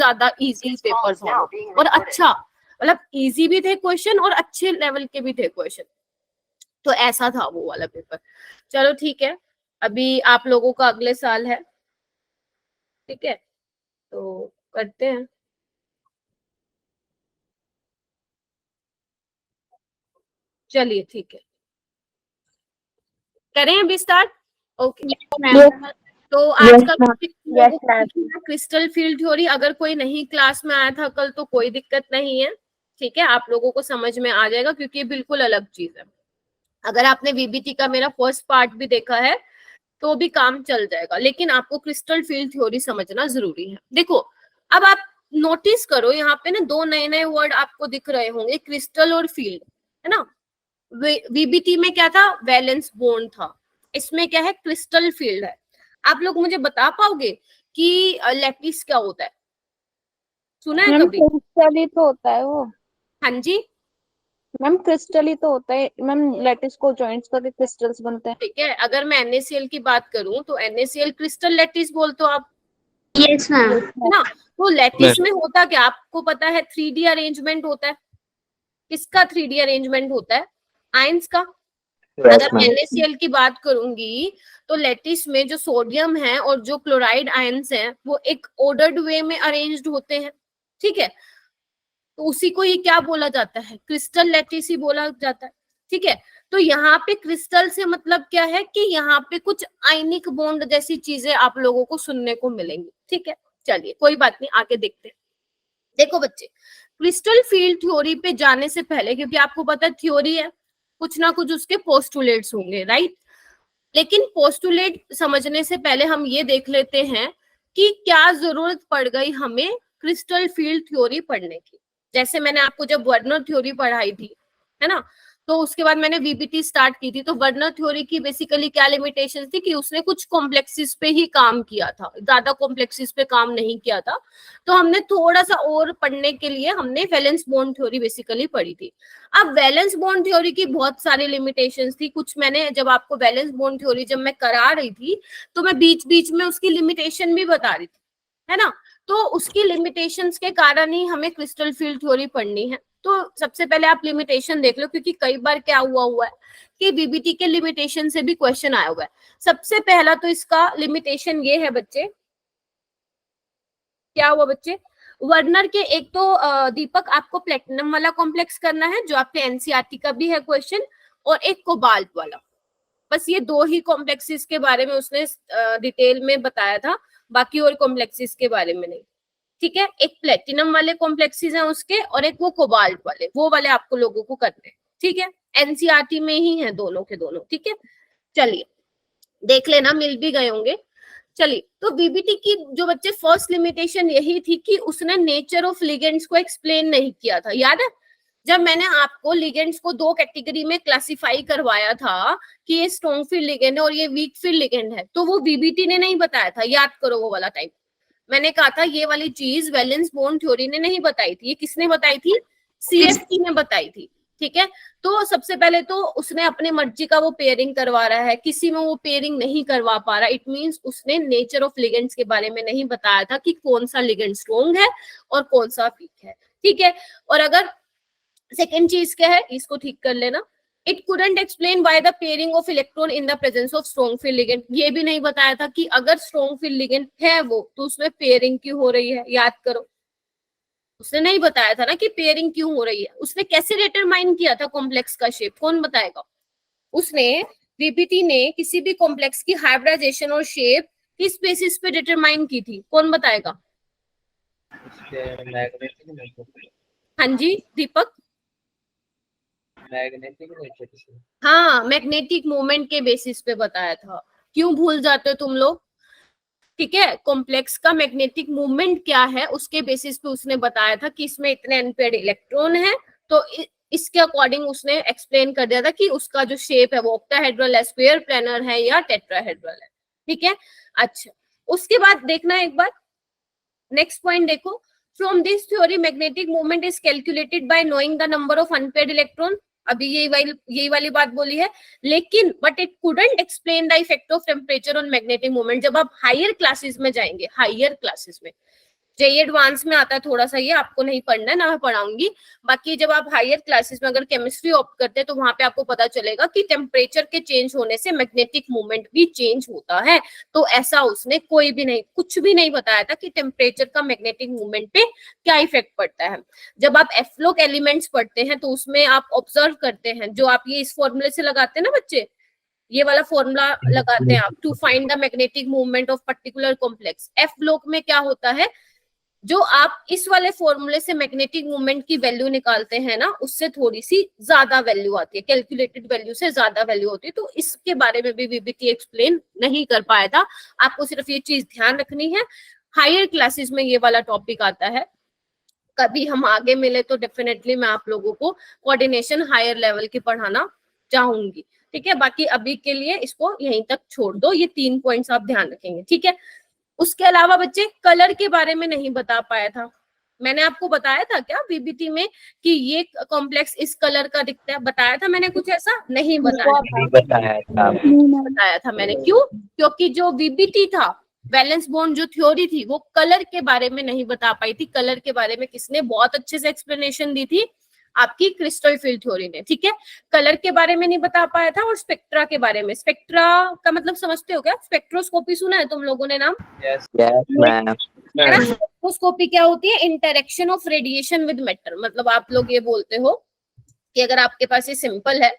ज्यादा easy paper था और अच्छा, मतलब इजी भी थे क्वेश्चन और अच्छे लेवल के भी थे क्वेश्चन, तो ऐसा था वो वाला पेपर। चलो ठीक है, अभी आप लोगों का अगले साल है, ठीक है, तो करते हैं। चलिए ठीक है, करें अभी स्टार्ट। ओके तो आज का क्रिस्टल फील्ड थ्योरी, अगर कोई नहीं क्लास में आया था कल तो कोई दिक्कत नहीं है, ठीक है, आप लोगों को समझ में आ जाएगा क्योंकि ये बिल्कुल अलग चीज है। अगर आपने वीबीटी का मेरा फर्स्ट पार्ट भी देखा है तो भी काम चल जाएगा, लेकिन आपको क्रिस्टल फील्ड थ्योरी समझना जरूरी है। देखो अब आप नोटिस करो, यहाँ पे ना दो नए नए वर्ड आपको दिख रहे होंगे, क्रिस्टल और फील्ड, है ना। वीबीटी में क्या था, वैलेंस बॉन्ड था, इसमें क्या है, क्रिस्टल फील्ड है। आप लोग मुझे बता पाओगे कि लैटिस क्या होता है, सुना है मैम कभी? क्रिस्टल ही तो होता है वो। हाँ जी, मैम क्रिस्टल ही तो होता है मैम, लैटिस को जॉइंट्स करके क्रिस्टल्स बनते हैं। ठीक है, अगर मैं NaCl की बात करूं तो NaCl क्रिस्टल लैटिस बोलते हो आप, यस मैम। है ना। तो लैटिस में होता क्या, आपको पता है 3D अरेंजमेंट होता है, किसका 3D अरेंजमेंट होता है, आयंस का। अगर मैं NaCl की बात करूंगी तो लैटिस में जो सोडियम है और जो क्लोराइड आयंस हैं वो एक ऑर्डर्ड वे में अरेंज्ड होते हैं, ठीक है, तो उसी को ही क्या बोला जाता है, क्रिस्टल लैटिस ही बोला जाता है, ठीक है। तो यहाँ पे क्रिस्टल से मतलब क्या है कि यहाँ पे कुछ आयनिक बॉन्ड जैसी चीजें आप लोगों को सुनने को मिलेंगी, ठीक है। चलिए कोई बात नहीं, आगे देखते हैं। देखो बच्चे, क्रिस्टल फील्ड थ्योरी पे जाने से पहले, क्योंकि आपको पता है थ्योरी है, कुछ ना कुछ उसके पोस्टुलेट्स होंगे, राइट। लेकिन पोस्टुलेट समझने से पहले हम ये देख लेते हैं कि क्या जरूरत पड़ गई हमें क्रिस्टल फील्ड थ्योरी पढ़ने की। जैसे मैंने आपको जब वर्नर थ्योरी पढ़ाई थी, है ना, तो उसके बाद मैंने वीबीटी स्टार्ट की थी, तो वर्नर थ्योरी की बेसिकली क्या लिमिटेशन थी कि उसने कुछ कॉम्प्लेक्सिस पे ही काम किया था, ज्यादा कॉम्प्लेक्सिस पे काम नहीं किया था। तो हमने थोड़ा सा और पढ़ने के लिए हमने वैलेंस बॉन्ड थ्योरी बेसिकली पढ़ी थी। अब वैलेंस बॉन्ड थ्योरी की बहुत सारी लिमिटेशंस थी, कुछ मैंने जब आपको वैलेंस बॉन्ड थ्योरी जब मैं करा रही थी तो मैं बीच बीच में उसकी लिमिटेशन भी बता रही थी, है ना। तो उसकी लिमिटेशंस के कारण ही हमें क्रिस्टल फील्ड थ्योरी पढ़नी है। तो सबसे पहले आप लिमिटेशन देख लो, क्योंकि कई बार क्या हुआ है कि बीबीटी के लिमिटेशन से भी क्वेश्चन आया हुआ है। सबसे पहला तो इसका लिमिटेशन ये है बच्चे, क्या हुआ बच्चे, वर्नर के एक तो दीपक आपको प्लेटिनम वाला कॉम्प्लेक्स करना है जो आपके एनसीईआरटी का भी है क्वेश्चन, और एक कोबाल्ट वाला, बस ये दो ही कॉम्प्लेक्सेस के बारे में उसने डिटेल में बताया था, बाकी और कॉम्प्लेक्सेस के बारे में नहीं, ठीक है। एक प्लेटिनम वाले कॉम्प्लेक्सेस हैं उसके, और एक वो कोबाल्ट वाले, वो वाले आपको लोगों को करने हैं, ठीक है। एनसीईआरटी में ही है दोनों के दोनों, ठीक है। चलिए देख लेना, मिल भी गए होंगे। चलिए, तो बीबीटी की जो बच्चे फर्स्ट लिमिटेशन यही थी कि उसने नेचर ऑफ लिगेंड्स को एक्सप्लेन नहीं किया था, याद है जब मैंने आपको लिगेंड्स को दो कैटेगरी में क्लासिफाई करवाया था कि ये स्ट्रॉन्ग फील्ड लिगेंड है और ये वीक फील्ड लिगेंड है, तो वो बीबीटी ने नहीं बताया था, याद करो वो वाला टाइम। मैंने कहा था ये वाली चीज वैलेंस बॉन्ड थ्योरी ने नहीं बताई थी, ये किसने बताई थी, सीएफटी ने बताई थी, ठीक है। तो सबसे पहले तो उसने अपने मर्जी का वो पेयरिंग करवा रहा है, किसी में वो पेयरिंग नहीं करवा पा रहा, इट मींस उसने नेचर ऑफ लिगेंड्स के बारे में नहीं बताया था कि कौन सा लिगेंड स्ट्रॉन्ग है और कौन सा वीक है, ठीक है। और अगर सेकेंड चीज क्या है, इसको ठीक कर लेना, it couldn't explain why the pairing of electron in the presence of strong field ligand, ये भी नहीं बताया था कि अगर स्ट्रॉन्ग फील्ड लिगेंड है वो तो उसमें पेयरिंग क्यों हो रही है, याद करो उसने नहीं बताया था ना कि पेयरिंग क्यों हो रही है। उसने कैसे डिटरमाइन किया था कॉम्प्लेक्स का शेप, कौन बताएगा। उसने बीबीटी ने किसी भी कॉम्प्लेक्स की हाइब्रिडाइजेशन और शेप किस बेसिस पे डिटरमाइन की थी, कौन बताएगा। हाँ जी दीपक, हाँ मैग्नेटिक मोमेंट के बेसिस पे बताया था। क्यों भूल जाते हो तुम लोग, ठीक है, कॉम्प्लेक्स का मैग्नेटिक मूवमेंट क्या है उसके बेसिस पे उसने बताया था कि इसमें इतने अनपेयर्ड इलेक्ट्रॉन है, तो इसके अकॉर्डिंग उसने एक्सप्लेन कर दिया था कि उसका जो शेप है वो ऑक्टाहेड्रल है, स्क्वायर प्लेनर है या टेट्राहेड्रल है, ठीक है। अच्छा, उसके बाद देखना एक बार नेक्स्ट पॉइंट देखो, from this theory magnetic movement is calculated by knowing the number of unpaired electron, अभी यही वाली बात बोली है, लेकिन but it couldn't explain the effect of temperature on magnetic movement. जब आप हायर क्लासेस में जाएंगे, हायर क्लासेस में जेई एडवांस में आता है थोड़ा सा, ये आपको नहीं पढ़ना है, ना मैं पढ़ाऊंगी। बाकी जब आप हायर क्लासेस में अगर केमिस्ट्री ऑप्ट करते हैं तो वहां पे आपको पता चलेगा कि टेम्परेचर के चेंज होने से मैग्नेटिक मूवमेंट भी चेंज होता है। तो ऐसा उसने कोई भी नहीं, कुछ भी नहीं बताया था कि टेम्परेचर का मैग्नेटिक मूवमेंट पे क्या इफेक्ट पड़ता है। जब आप एफ्लोक एलिमेंट्स पढ़ते हैं तो उसमें आप ऑब्जर्व करते हैं, जो आप ये इस फॉर्मूले से लगाते हैं ना बच्चे, ये वाला फॉर्मूला लगाते हैं आप, to find the magnetic movement of particular complex. F block में क्या होता है, जो आप इस वाले फॉर्मूले से मैग्नेटिक मूवमेंट की वैल्यू निकालते हैं ना, उससे थोड़ी सी ज्यादा वैल्यू आती है, कैलकुलेटेड वैल्यू से ज्यादा वैल्यू होती है। तो इसके बारे में भी वीबीटी एक्सप्लेन नहीं कर पाया था। आपको सिर्फ ये चीज ध्यान रखनी है, हायर क्लासेस में ये वाला टॉपिक आता है। कभी हम आगे मिले तो डेफिनेटली मैं आप लोगों को कोऑर्डिनेशन हायर लेवल की पढ़ाना चाहूंगी, ठीक है। बाकी अभी के लिए इसको यहीं तक छोड़ दो, ये 3 पॉइंट्स आप ध्यान रखेंगे, ठीक है। उसके अलावा बच्चे कलर के बारे में नहीं बता पाया था, मैंने आपको बताया था क्या बीबीटी में कि ये कॉम्प्लेक्स इस कलर का दिखता है, बताया था मैंने कुछ ऐसा? नहीं बताया था मैंने। क्यों? क्योंकि जो बीबीटी था, बैलेंस बॉन्ड जो थ्योरी थी, वो कलर के बारे में नहीं बता पाई थी। कलर के बारे में किसने बहुत अच्छे से एक्सप्लेनेशन दी थी? आपकी क्रिस्टल फील्ड थ्योरी ने, ठीक है। कलर के बारे में नहीं बता पाया था। और स्पेक्ट्रा के बारे में, स्पेक्ट्रा का मतलब समझते हो क्या? स्पेक्ट्रोस्कोपी सुना है तुम लोगों ने नाम? Yes ma'am. स्पेक्ट्रोस्कोपी क्या होती है? Interaction of radiation with matter. मतलब आप लोग ये बोलते हो कि अगर आपके पास ये सिंपल है,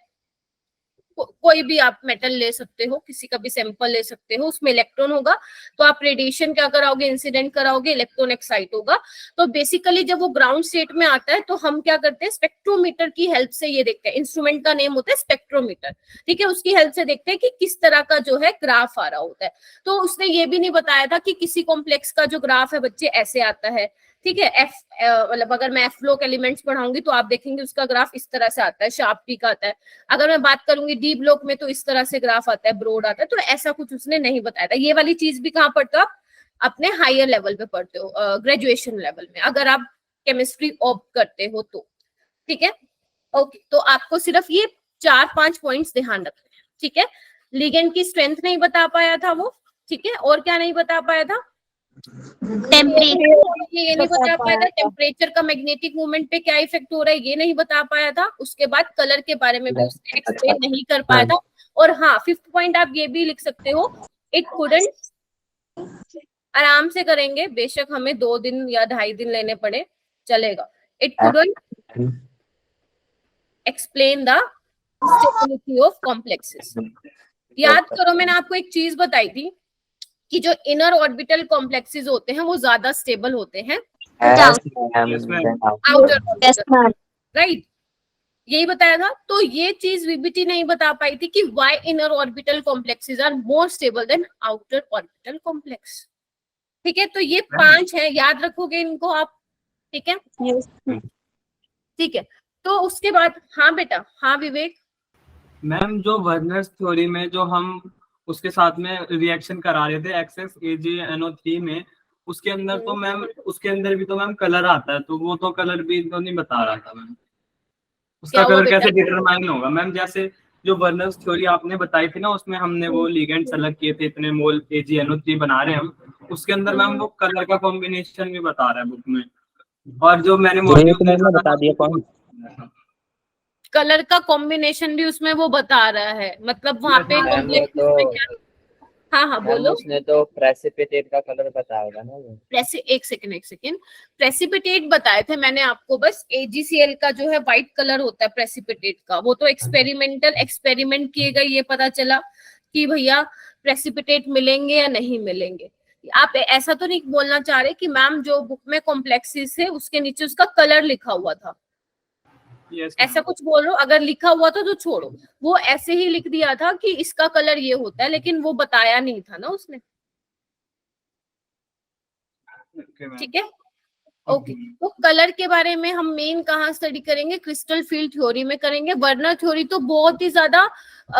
कोई भी आप मेटल ले सकते हो, किसी का भी सैंपल ले सकते हो, उसमें इलेक्ट्रॉन होगा, तो आप रेडिएशन क्या कराओगे? इंसिडेंट कराओगे, इलेक्ट्रॉन एक्साइट होगा। तो बेसिकली जब वो ग्राउंड स्टेट में आता है तो हम क्या करते हैं? स्पेक्ट्रोमीटर की हेल्प से ये देखते हैं। इंस्ट्रूमेंट का नेम होता है स्पेक्ट्रोमीटर, ठीक है। उसकी हेल्प से देखते हैं कि किस तरह का जो है ग्राफ आ रहा होता है। तो उसने ये भी नहीं बताया था कि किसी कॉम्प्लेक्स का जो ग्राफ है बच्चे ऐसे आता है, ठीक है। एफ मतलब अगर मैं एफ ब्लॉक एलिमेंट्स पढ़ाऊंगी तो आप देखेंगे उसका ग्राफ इस तरह से आता है, शार्प टी का आता है। अगर मैं बात करूंगी डी ब्लॉक में तो इस तरह से ग्राफ आता है, ब्रॉड आता है। तो ऐसा कुछ उसने नहीं बताया था। ये वाली चीज भी कहाँ पढ़ते हो आप? अपने हायर लेवल पे पढ़ते हो, ग्रेजुएशन लेवल में, अगर आप केमिस्ट्री ऑप्ट करते हो तो, ठीक है। ओके, तो आपको सिर्फ ये 4-5 पॉइंट्स ध्यान रखने हैं, ठीक है। लिगेंड की स्ट्रेंथ नहीं बता पाया था वो, ठीक है। और क्या नहीं बता पाया था? टेम्परेचर, ये नहीं बता पाया था। टेम्परेचर का मैग्नेटिक मूवमेंट पे क्या इफेक्ट हो रहा है, ये नहीं बता पाया था। उसके बाद कलर के बारे में भी उसने एक्सप्लेन नहीं कर पाया था। और हाँ, 5th पॉइंट आप ये भी लिख सकते हो, इट कुडंट, आराम से करेंगे, बेशक हमें 2 दिन या 2.5 दिन लेने पड़े, चलेगा। It couldn't explain the stability of complexes. याद करो, मैंने आपको एक चीज बताई थी कि जो इनर ऑर्बिटल कॉम्प्लेक्सेस होते हैं वो ज्यादा स्टेबल होते हैं आउटर, राइट, यही बताया था। तो ये चीज वीबीटी नहीं बता पाई थी कि why inner orbital complexes are more stable than outer orbital complex, ठीक है। तो ये 5 है, याद रखोगे इनको आप, ठीक है। ठीक है, तो उसके बाद, हाँ बेटा, हाँ विवेक। मैम, जो वर्नर्स थ्योरी में जो हम उसके साथ में रिएक्शन करा रहे थे एक्सेस AgNO3 में, उसके अंदर तो मैम, उसके अंदर भी तो मैम कलर आता है, तो वो तो कलर भी तो नहीं बता रहा था मैम। उसका कलर कैसे डिटरमाइन होगा मैम? जैसे जो वर्नर्स थ्योरी आपने बताई थी ना, उसमें हमने वो लिगेंड्स अलग किए थे, इतने मोल AgNO3 बना रहे हैं हम, उसके अंदर मैम वो कलर का कॉम्बिनेशन भी बता रहा है बुक में। और जो मैंने मॉड्यूल बता दिया कौन कलर का कॉम्बिनेशन भी उसमें वो बता रहा है, मतलब वहां पे कॉम्प्लेक्स में क्या। हाँ हाँ बोलो। उसने तो प्रेसिपिटेट का कलर बताया होगा ना वो। एक सेकंड, प्रेसिपिटेट बताए थे मैंने आपको, बस AgCl का जो है व्हाइट कलर होता है प्रेसिपिटेट का, वो तो एक्सपेरिमेंट किए गए, ये पता चला कि भैया प्रेसिपिटेट मिलेंगे या नहीं मिलेंगे। आप ऐसा तो नहीं बोलना चाह रहे कि मैम जो बुक में कॉम्प्लेक्सेस है उसके नीचे उसका कलर लिखा हुआ था? Yes, ऐसा कुछ बोल रहे हो? अगर लिखा हुआ था तो छोड़ो, वो ऐसे ही लिख दिया था कि इसका कलर ये होता है, लेकिन वो बताया नहीं था ना उसने, ठीक है। ओके, तो कलर के बारे में हम मेन कहाँ स्टडी करेंगे? क्रिस्टल फील्ड थ्योरी में करेंगे। वर्नर थ्योरी तो बहुत ही ज्यादा,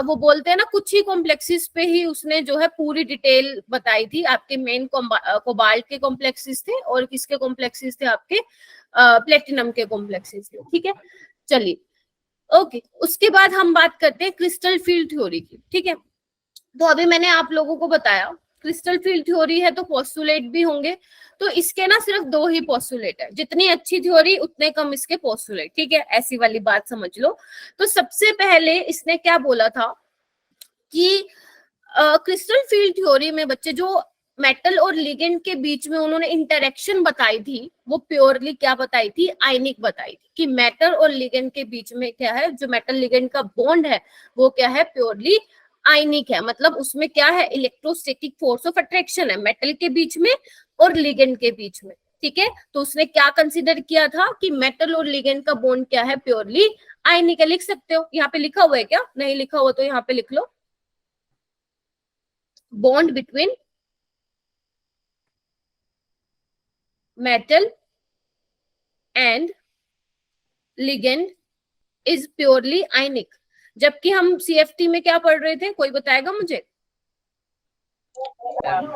वो बोलते हैं ना, कुछ ही कॉम्प्लेक्सेस पे ही उसने जो है पूरी डिटेल बताई थी। आपके मेन कोबाल्ट के कॉम्प्लेक्सेस थे, और किसके कॉम्प्लेक्सेस थे? आपके प्लेटिनम के कॉम्प्लेक्सेस थे, ठीक है। चलिए, ओके, उसके बाद हम बात करते हैं क्रिस्टल फील्ड थ्योरी की, ठीक है। तो अभी मैंने आप लोगों को बताया क्रिस्टल फील्ड थ्योरी है तो पोस्टुलेट भी होंगे, तो इसके ना सिर्फ 2 ही पोस्टुलेट है, जितनी अच्छी थ्योरी उतने कम इसके पोस्टुलेट, ठीक है, ऐसी वाली बात समझ लो। तो सबसे पहले इसने क्या बोला था कि क्रिस्टल फील्ड थ्योरी में बच्चे जो मेटल और लिगेंड के बीच में उन्होंने इंटरेक्शन बताई थी वो प्योरली क्या बताई थी, आयनिक बताई थी, कि मेटल और लिगेंड के बीच में क्या है, जो मेटल लिगेंड का बॉन्ड है वो क्या है, प्योरली आयनिक है। मतलब उसमें क्या है, इलेक्ट्रोस्टैटिक फोर्स ऑफ अट्रैक्शन है मेटल के बीच में और लिगेंड के बीच में, ठीक है। तो उसने क्या कंसिडर किया था कि मेटल और लिगेंड का बॉन्ड क्या है, प्योरली आयनिक है। लिख सकते हो, यहाँ पे लिखा हुआ है क्या, नहीं लिखा हुआ तो यहाँ पे लिख लो, bond between metal and ligand is purely ionic। जबकि हम CFT में क्या पढ़ रहे थे, कोई बताएगा मुझे?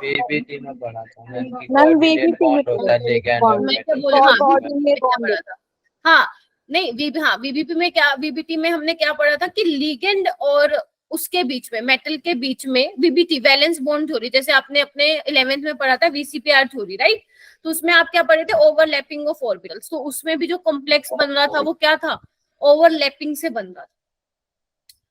VBT में पढ़ा था मैम, कोऑर्डिनेट बॉन्ड होता है VBT लिगैंड और मैं क्या मेटल बोला, हाँ कोऑर्डिनेट क्या बॉन्ड पढ़ा था, हाँ नहीं VBP में क्या, VBT में हमने क्या पढ़ा था कि लिगेंड और उसके बीच में, मेटल के बीच में VBT वैलेंस बॉन्ड थ्योरी, जैसे आपने अपने 11th में पढ़ा था VCPR थ्योरी, राइट। तो उसमें आप क्या पढ़े थे, ओवरलैपिंग ऑफ ऑर्बिटल्स। तो उसमें भी जो कॉम्प्लेक्स बन रहा था वो क्या था, ओवरलैपिंग से बन रहा था,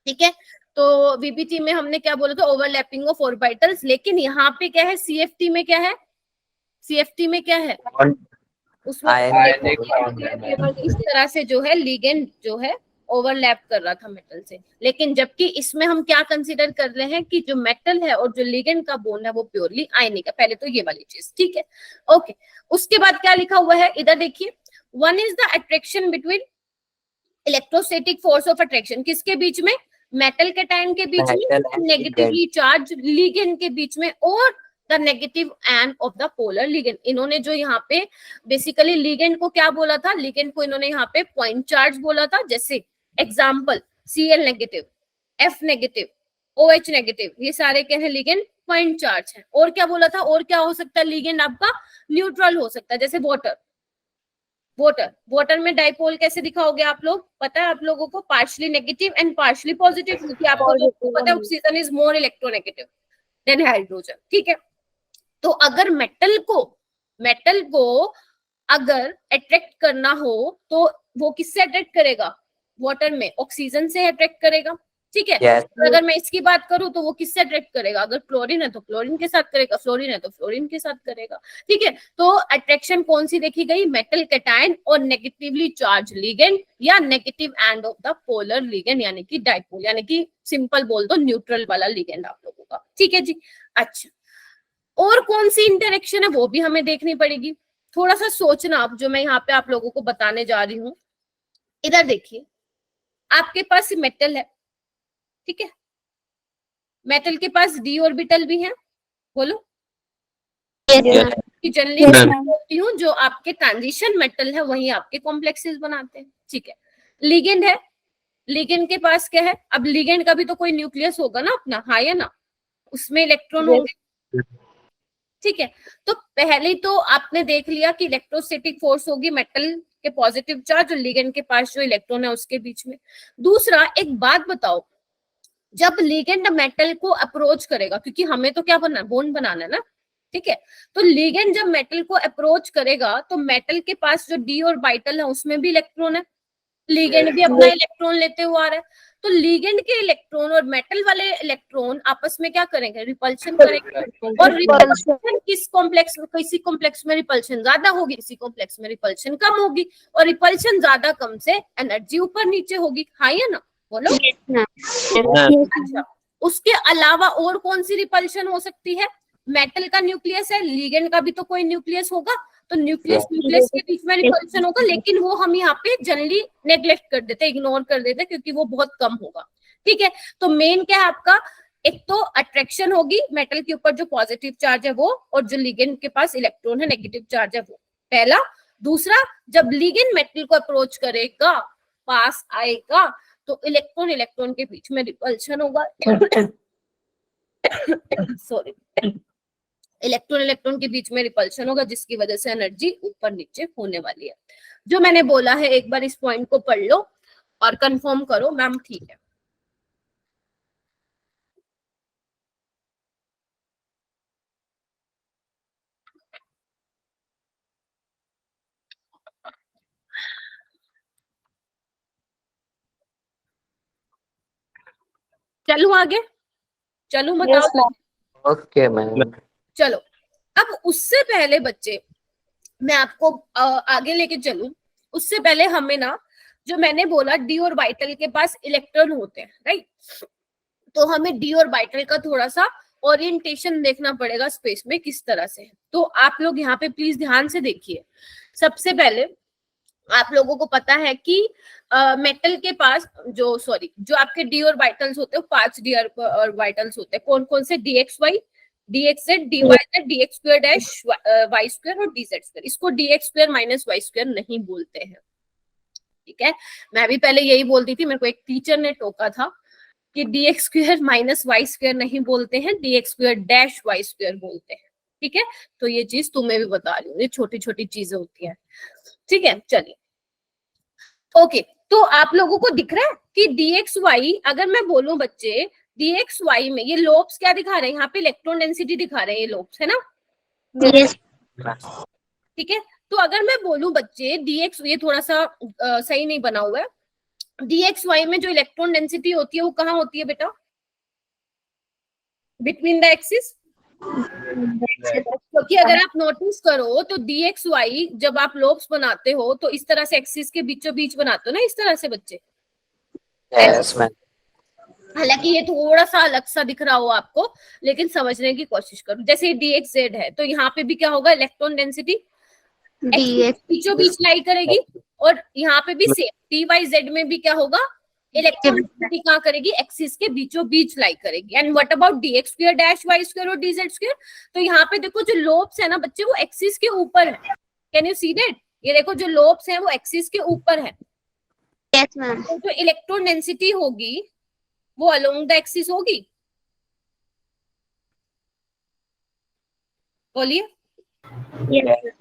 ठीक है। तो VBT में हमने क्या बोला था, ओवरलैपिंग ऑफ ऑर्बिटल्स। लेकिन यहाँ पे क्या है, CFT में क्या है, CFT में क्या है, उसमें आयनिक बॉन्ड है। इस तरह से जो है लिगेंड जो है ओवरलैप कर रहा था मेटल से। लेकिन जबकि इसमें हम क्या कंसीडर कर रहे हैं कि जो मेटल है और जो लिगेंड का बॉन्ड है वो प्योरली आयनिक है। पहले तो ये वाली चीज, ठीक है, ओके। उसके बाद क्या लिखा हुआ है, इधर देखिए, one is the attraction between electrostatic force of attraction, किसके बीच में, मेटल कैटायन के बीच में, नेगेटिवली चार्ज लिगेंड के बीच में, और the negative end of the polar ligand. इन्होंने जो यहाँ पे बेसिकली लिगेंड को क्या बोला था, लिगेंड को इन्होंने यहाँ पे पॉइंट चार्ज बोला था। जैसे example Cl negative, F negative, OH negative, ये सारे क्या है, लिगेंड पॉइंट चार्ज है। और क्या बोला था, और क्या हो सकता है, लिगेंड आपका न्यूट्रल हो सकता है, जैसे वाटर, वाटर में डाइपोल कैसे दिखाओगे आप लोग, पता है आप लोगों को, partially negative and partially positive, क्योंकि आपको तो पता है oxygen is more electronegative than hydrogen, ठीक है। तो अगर मेटल को अगर अट्रैक्ट करना हो तो वो किससे अट्रैक्ट करेगा, वाटर में ऑक्सीजन से अट्रैक्ट करेगा, ठीक है। तो अगर मैं इसकी बात करूं तो वो किससे अट्रैक्ट करेगा, अगर क्लोरीन है तो क्लोरीन के साथ करेगा, फ्लोरीन है तो फ्लोरीन के साथ करेगा, ठीक है। तो अट्रैक्शन कौन सी देखी गई, मेटल कैटायन और नेगेटिवली चार्ज लिगेंड, या negative end of the polar ligand, यानी कि डाइपोल, यानी कि सिंपल बोल दो न्यूट्रल वाला लिगेंड आप लोगों का, ठीक है जी। अच्छा, और कौन सी इंटरेक्शन है वो भी हमें देखनी पड़ेगी, थोड़ा सा सोचना आप, जो मैं यहाँ पे आप लोगों को बताने जा रही हूँ। इधर देखिए, आपके पास मेटल है, ठीक है, मेटल के पास d ऑर्बिटल भी है, बोलो कि जनरली बोलती हूँ जो आपके ट्रांजिशन मेटल है वही आपके कॉम्प्लेक्सेस बनाते हैं, ठीक है। लिगेंड है, लिगेंड के पास क्या है, अब लिगेंड का भी तो कोई न्यूक्लियस होगा ना अपना, हाँ या ना, उसमें इलेक्ट्रॉन होंगे, ठीक है। तो पहले तो आपने देख लिया कि इलेक्ट्रोस्टैटिक फोर्स होगी मेटल के पॉजिटिव चार्ज और लिगेंड के पास जो इलेक्ट्रॉन है उसके बीच में। दूसरा, एक बात बताओ, जब लिगेंड मेटल को अप्रोच करेगा, क्योंकि हमें तो क्या बनना है, बॉन्ड बनाना है ना, ठीक है। तो लिगेंड जब मेटल को अप्रोच करेगा तो मेटल के पास जो d ऑर्बिटल है उसमें भी इलेक्ट्रॉन है, लिगेंड भी अपना इलेक्ट्रॉन लेते हुए आ रहा है। तो लिगेंड के इलेक्ट्रॉन और मेटल वाले इलेक्ट्रॉन आपस में क्या करेंगे, रिपल्शन करेंगे। और रिपल्शन किस कॉम्प्लेक्स में, किसी कॉम्प्लेक्स में रिपल्शन ज्यादा होगी, किसी कॉम्प्लेक्स में रिपल्शन कम होगी, और रिपल्शन ज्यादा कम से एनर्जी ऊपर नीचे होगी, हाँ या ना, बोलो। अच्छा, उसके अलावा और कौन सी रिपल्शन हो सकती है, मेटल का न्यूक्लियस है, लिगेंड का भी तो कोई न्यूक्लियस होगा, तो न्यूक्लियस के बीच में रिपल्शन होगा, लेकिन वो हम यहाँ पे जनरली नेग्लेक्ट कर देते, इग्नोर कर देते, क्योंकि वो बहुत कम होगा, ठीक है। तो मेन क्या है आपका, एक तो अट्रैक्शन होगी मेटल के ऊपर जो पॉजिटिव चार्ज है वो, और जो लिगेंड के पास इलेक्ट्रॉन है नेगेटिव चार्ज है वो, पहला। दूसरा, जब लिगेंड मेटल को अप्रोच करेगा, पास आएगा, तो इलेक्ट्रॉन इलेक्ट्रॉन के बीच में रिपल्शन होगा, सॉरी, इलेक्ट्रॉन इलेक्ट्रॉन के बीच में रिपल्शन होगा, जिसकी वजह से एनर्जी ऊपर नीचे होने वाली है। जो मैंने बोला है एक बार इस पॉइंट को पढ़ लो और कंफर्म करो मैम, ठीक है। चलूं आगे, चलूं Yes, बताओ। ma'am. Okay ma'am. चलो, अब उससे पहले बच्चे मैं आपको आगे लेके चलूं, उससे पहले हमें ना, जो मैंने बोला डी ऑर्बिटल के पास इलेक्ट्रॉन होते हैं, राइट, तो हमें डी ऑर्बिटल का थोड़ा सा ओरिएंटेशन देखना पड़ेगा स्पेस में किस तरह से है। तो आप लोग यहाँ पे प्लीज ध्यान से देखिए। सबसे पहले आप लोगों को पता है कि मेटल के पास जो आपके डी ऑर्बिटल्स होते हैं, 5 डी ऑर्बिटल्स होते हैं। कौन कौन से? DXY, DXZ, DYZ, DX² dash Y² और DZ²। इसको DX² माइनस Y² नहीं बोलते हैं, ठीक है। मैं भी पहले यही बोलती थी, मेरे को एक टीचर ने टोका था कि DX² माइनस Y² नहीं बोलते हैं, DX² डैश Y² बोलते हैं, ठीक है। तो ये चीज तुम्हें भी बता रही हूँ, ये छोटी छोटी चीजें होती हैं, ठीक है। चलिए, ओके, तो आप लोगों को दिख रहा है कि DXY, अगर मैं बोलूं बच्चे DXY में ये लोब्स क्या दिखा रहे हैं? यहाँ पे इलेक्ट्रॉन डेंसिटी दिखा रहे हैं ये लोब्स, है ना, Yes. ठीक है। तो अगर मैं बोलूं बच्चे DX, ये थोड़ा सा सही नहीं बना हुआ है, DXY में जो इलेक्ट्रॉन डेंसिटी होती है वो कहाँ होती है बेटा? Between the axis. क्योंकि अगर आप नोटिस करो तो DXY जब आप लोब्स बनाते हो तो इस तरह से एक्सिस के बीचों बीच बनाते हो ना, इस तरह से बच्चे। Yes ma'am. हालांकि ये थोड़ा सा अलग सा दिख रहा हो आपको, लेकिन समझने की कोशिश करो। जैसे DXZ है तो यहाँ पे भी क्या होगा? इलेक्ट्रॉन डेंसिटी बीचों बीच लाई करेगी, और यहाँ पे भी सेम DYZ में भी क्या होगा? इलेक्ट्रॉन डेंसिटी कहाँ करेगी? एक्सिस के बीचों बीच लाई करेगी। And what about DX² dash Y² और DZ²? तो यहाँ पे देखो जो लोब्स है ना बच्चे, वो एक्सिस के ऊपर है। Can you see that? ये देखो जो लोब्स हैं वो एक्सिस के ऊपर है। Yes, ma'am. तो जो इलेक्ट्रॉन डेंसिटी होगी वो अलोंग द एक्सिस होगी। बोलिए,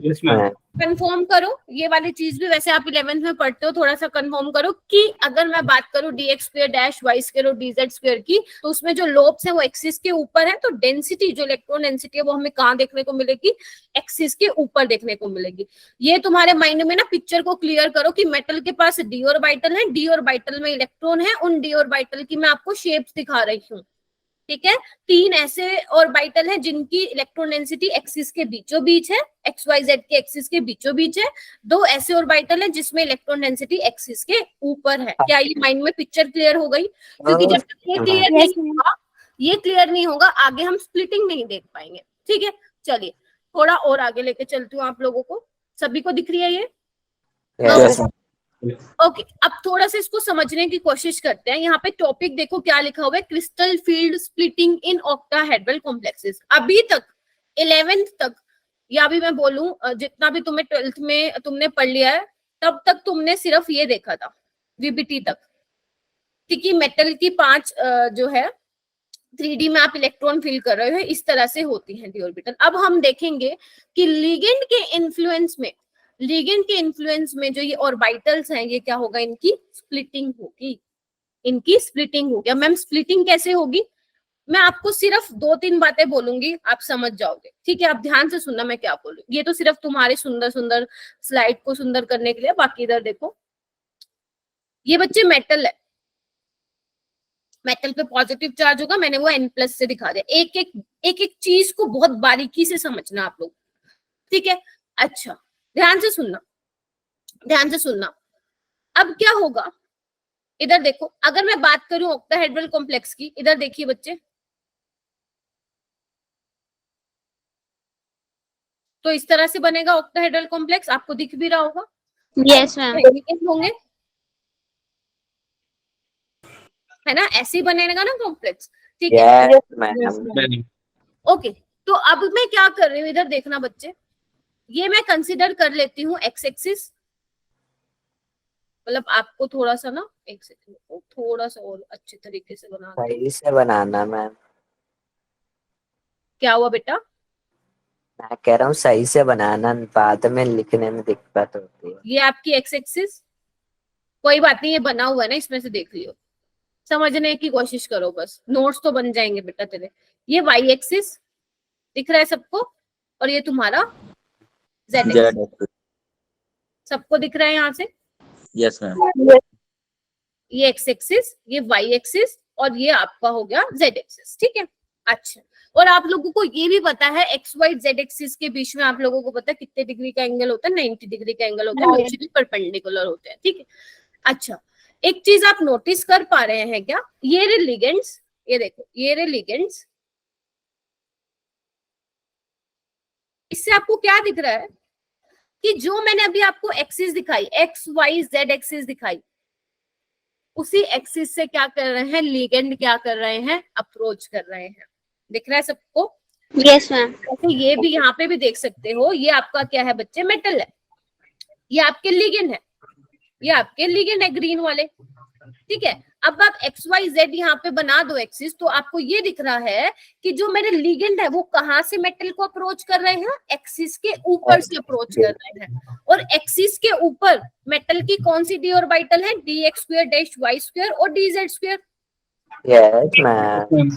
यस मैम। कंफर्म करो। ये वाली चीज भी वैसे आप 11th में पढ़ते हो, थोड़ा सा कंफर्म करो कि अगर मैं बात करूं DX² डैश Y² और DZ² की, तो उसमें जो लोब्स है वो एक्सिस के ऊपर है, तो डेंसिटी, जो इलेक्ट्रॉन डेंसिटी है वो हमें कहाँ देखने को मिलेगी? एक्सिस के ऊपर देखने को मिलेगी। ये तुम्हारे माइंड में ना पिक्चर को क्लियर करो कि मेटल के पास डी ऑर्बिटल है, डी ऑर्बिटल में इलेक्ट्रॉन है, उन डी ऑर्बिटल की मैं आपको शेप्स दिखा रही हूँ, ठीक है। 3 ऐसे ऑर्बिटल हैं जिनकी इलेक्ट्रॉन डेंसिटी एक्सिस के बीचों बीच है, XYZ के एक्सिस के बीचों बीच है। 2 ऐसे ऑर्बिटल हैं जिसमें इलेक्ट्रॉन डेंसिटी एक्सिस के ऊपर है। क्या ये माइंड में पिक्चर क्लियर हो गई? क्योंकि जब तक ये क्लियर नहीं होगा, ये क्लियर नहीं होगा, आगे हम स्प्लिटिंग नहीं देख पाएंगे, ठीक है। चलिए थोड़ा और आगे लेके चलती हूँ आप लोगों को। सभी को दिख रही है ये? यस ओके, अब थोड़ा सा इसको समझने की कोशिश करते हैं। यहाँ पे टॉपिक देखो क्या लिखा हुआ है, crystal field splitting in octahedral complexes. अभी तक 11th तक, या भी मैं बोलूं जितना भी तुम्हें 12th में तुमने पढ़ लिया है, तब तक तुमने सिर्फ ये देखा था VBT तक, क्योंकि मेटल की 5 जो है 3D में आप इलेक्ट्रॉन फील कर रहे हो, इस तरह से होती है डी ऑर्बिटल। अब हम देखेंगे कि लिगेंड के इन्फ्लुएंस में जो ये ऑर्बिटल्स हैं, ये क्या होगा? इनकी स्प्लिटिंग होगी, इनकी स्प्लिटिंग होगी। अब मैम स्प्लिटिंग कैसे होगी? मैं आपको सिर्फ 2-3 बातें बोलूंगी, आप समझ जाओगे, ठीक है। आप ध्यान से सुनना मैं क्या बोलूं। ये तो सिर्फ तुम्हारे सुंदर सुंदर स्लाइड को सुंदर करने के लिए, बाकी इधर देखो, ये बच्चे मेटल है, मेटल पे पॉजिटिव चार्ज होगा, मैंने वो N+ से दिखा दिया। एक चीज को बहुत बारीकी से समझना आप लोग, ठीक है। अच्छा, ध्यान से सुनना। अब क्या होगा, इधर देखो, अगर मैं बात करूं ऑक्टाहेड्रल कॉम्प्लेक्स की, इधर देखिए बच्चे, तो इस तरह से बनेगा ऑक्टाहेड्रल कॉम्प्लेक्स, आपको दिख भी रहा होगा। Yes, ma'am. होंगे, है ना, ऐसे ही बनेगा ना कॉम्प्लेक्स, ठीक है। Yes ma'am. ओके, तो अब मैं क्या कर रही हूँ, इधर देखना बच्चे, ये मैं कंसिडर कर लेती हूँ एक्स एक्सिस। मतलब आपको थोड़ा सा ना, एक सेकंड, थोड़ा सा और अच्छे तरीके से बना दो। सही से बनाना मैम। क्या हुआ बेटा? मैं कह रहा हूँ सही से बनाना, बाद में लिखने में दिक्कत होती है। ये आपकी एक्स एक्सिस, कोई बात नहीं, ये बना हुआ है ना, इसमें से देख लियो, समझने की कोशिश करो, बस नोट्स तो बन जाएंगे बेटा तेरे। ये वाई एक्सिस दिख रहा है सबको, और ये तुम्हारा जेड एक्सिस, सबको दिख रहा है यहाँ से? Yes ma'am. ये एक्स एक्सिस, ये वाई एक्सिस, और ये आपका हो गया जेड एक्सिस, ठीक है। अच्छा, और आप लोगों को ये भी पता है एक्स वाई जेड एक्सिस के बीच में आप लोगों को पता है कितने डिग्री का एंगल होता है, 90 डिग्री का एंगल होता है, म्यूचुअली परपेंडिकुलर होते हैं, ठीक है। अच्छा, एक चीज आप नोटिस कर पा रहे हैं क्या, ये रे लिगेंड्स, ये देखो ये रे लिगेंड्स, इससे आपको क्या दिख रहा है कि जो मैंने अभी आपको एक्सिस दिखाई, एक्स वाई जेड एक्सिस दिखाई, उसी एक्सिस से क्या कर रहे हैं लिगेंड, क्या कर रहे हैं अप्रोच कर रहे हैं। दिख रहा है सबको? Yes ma'am. तो ये भी यहाँ पे भी देख सकते हो, ये आपका क्या है बच्चे, मेटल है, ये आपके लिगेंड है, ये आपके लिगेंड है ग्रीन वाले, ठीक है। अब आप एक्स वाई जेड यहाँ पे बना दो एक्सिस, तो आपको ये दिख रहा है कि जो मेरे लिगेंड है वो कहाँ से मेटल को अप्रोच कर रहे हैं, एक्सिस के ऊपर से अप्रोच कर रहे हैं। और एक्सिस के ऊपर मेटल की कौन सी डी ऑर्बिटल है, D x square dash Y square और D Z square. Yes ma'am.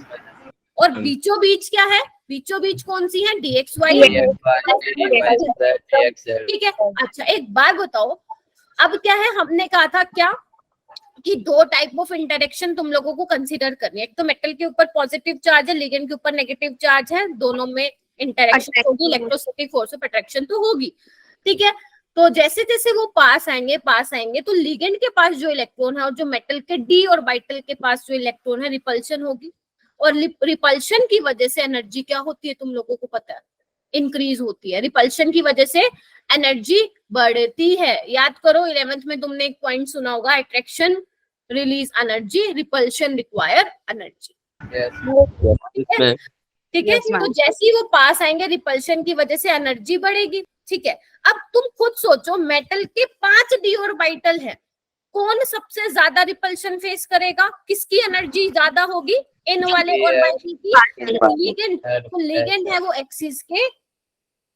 और बीचों बीच क्या है, बीचों बीच कौन सी है, डी एक्स वाई, ठीक है। अच्छा, एक बार बताओ, अब क्या है, हमने कहा था क्या कि दो टाइप ऑफ इंटरेक्शन तुम लोगों को कंसीडर करनी है, एक तो मेटल के ऊपर पॉजिटिव चार्ज है, लिगेंड के ऊपर नेगेटिव चार्ज है, दोनों में इंटरेक्शन होगी, इलेक्ट्रोस्टैटिक फोर्स ऑफ अट्रैक्शन तो होगी, ठीक है। तो जैसे जैसे वो पास आएंगे तो लिगेंड के पास जो इलेक्ट्रॉन है और जो मेटल के डी ऑर्बिटल के पास जो इलेक्ट्रॉन है, रिपल्शन होगी, और रिपल्शन की वजह से एनर्जी क्या होती है तुम लोगों को पता है, इंक्रीज होती है। रिपल्शन की वजह से एनर्जी बढ़ती है। याद करो 11th में तुमने एक पॉइंट सुना होगा, attraction release energy, repulsion require energy, ठीक है। तो जैसे ही वो पास आएंगे रिपल्शन की वजह से एनर्जी बढ़ेगी, ठीक है। अब तुम खुद सोचो, मेटल के 5 डी ऑर्बिटल है, कौन सबसे ज्यादा रिपल्शन फेस करेगा, किसकी एनर्जी ज्यादा होगी, इन वाले ऑर्बिटल की, लिगेंड। तो लिगेंड है वो एक्सिस के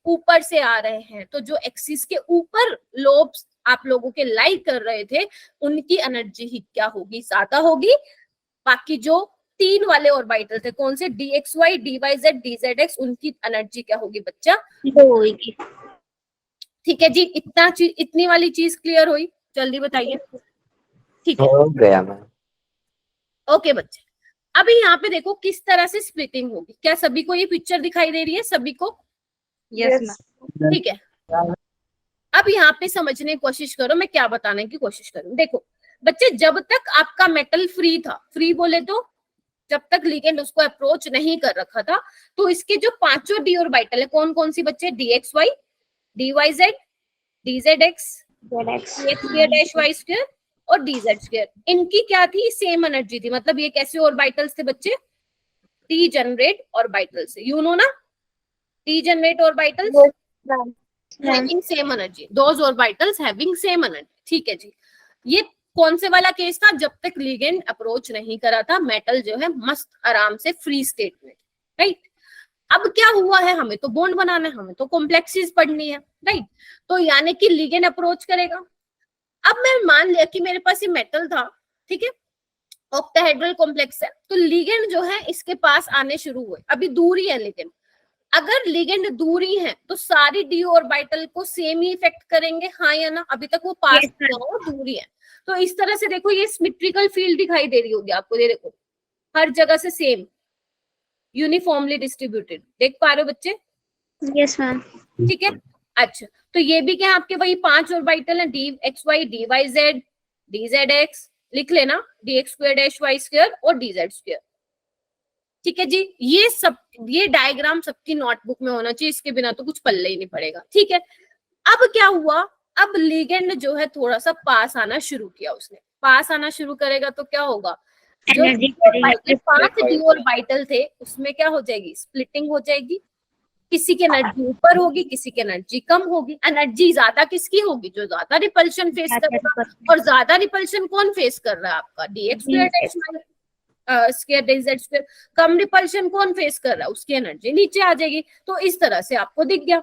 ऊपर से आ रहे हैं, तो जो एक्सिस के ऊपर लोब्स आप लोगों के लाई कर रहे थे, उनकी एनर्जी ही क्या होगी, ज्यादा होगी। बाकी जो 3 वाले ऑर्बिटल थे, कौन से, D X Y, D Y Z, D Z X, उनकी एनर्जी क्या होगी बच्चा, होगी। ठीक है जी। इतनी वाली चीज क्लियर हुई, जल्दी बताइए, ठीक है। हो गया मैम। ओके बच्चे, अभी यहाँ पे देखो किस तरह से स्प्लिटिंग होगी, क्या सभी को ये पिक्चर दिखाई दे रही है, सभी को? Yes ma'am. ठीक है। अब यहाँ पे समझने की कोशिश करो, मैं क्या बताने की कोशिश करूँ। देखो बच्चे, जब तक आपका मेटल फ्री था, फ्री बोले तो जब तक लिगेंड उसको अप्रोच नहीं कर रखा था, तो इसके जो 5 डी ऑर्बिटल है, कौन कौन सी बच्चे, D X Y, D Y Z, D Z X, dash Y square और डी जेड स्क्वायर, इनकी क्या थी, सेम एनर्जी थी। मतलब ये कैसे ऑर्बिटल्स थे बच्चे, degenerate orbitals, you know ना, degenerate orbitals having same energy, those orbitals having same energy, ठीक है जी। ये कौन से वाला केस था, जब तक लिगेंड अप्रोच नहीं करा था, मेटल जो है मस्त आराम से फ्री स्टेट में, राइट। अब क्या हुआ है, हमें तो बॉन्ड बनाना है, हमें तो कॉम्प्लेक्सेस पढ़नी है, राइट। तो यानी कि लिगेंड अप्रोच करेगा। अब मैं मान लिया कि मेरे पास ये मेटल था, ठीक है, ऑक्टाहेड्रल कॉम्प्लेक्स है, तो लिगेंड जो है इसके पास आने शुरू हुए, अभी दूरी है लिगेंड। अगर लिगेंड दूरी है तो सारी डी ऑर्बिटल को सेम ही इफेक्ट करेंगे, हाँ या ना, अभी तक वो पास दूरी है। तो इस तरह से देखो, ये सिमेट्रिकल फील्ड दिखाई दे रही होगी आपको, ये देखो हर जगह से सेम यूनिफॉर्मली डिस्ट्रीब्यूटेड, देख पा रहे हो बच्चे? Yes ma'am. ठीक है। अच्छा, तो ये भी क्या आपके वही 5 ऑर्बिटल है, D X Y, D Y Z, D Z X, लिख लेना, D x square dash Y square और डी जेड स्क्वायर, ठीक है जी। ये सब, ये डायग्राम सबकी नोटबुक में होना चाहिए, इसके बिना तो कुछ पल्ले ही नहीं पड़ेगा, ठीक है। अब क्या हुआ, अब लिगेंड जो है थोड़ा सा पास आना शुरू किया, उसने पास आना शुरू करेगा तो क्या होगा, जो 5 डी ऑर्बिटल थे उसमें क्या हो जाएगी, स्प्लिटिंग हो जाएगी। किसी की एनर्जी ऊपर होगी, किसी की एनर्जी कम होगी। एनर्जी ज्यादा किसकी होगी, जो ज्यादा रिपल्शन फेस करेगा, और ज्यादा रिपल्शन कौन फेस कर रहा है आपका, d x square d Z square. कम रिपल्शन कौन फेस कर रहा है, उसकी एनर्जी नीचे आ जाएगी। तो इस तरह से आपको दिख गया,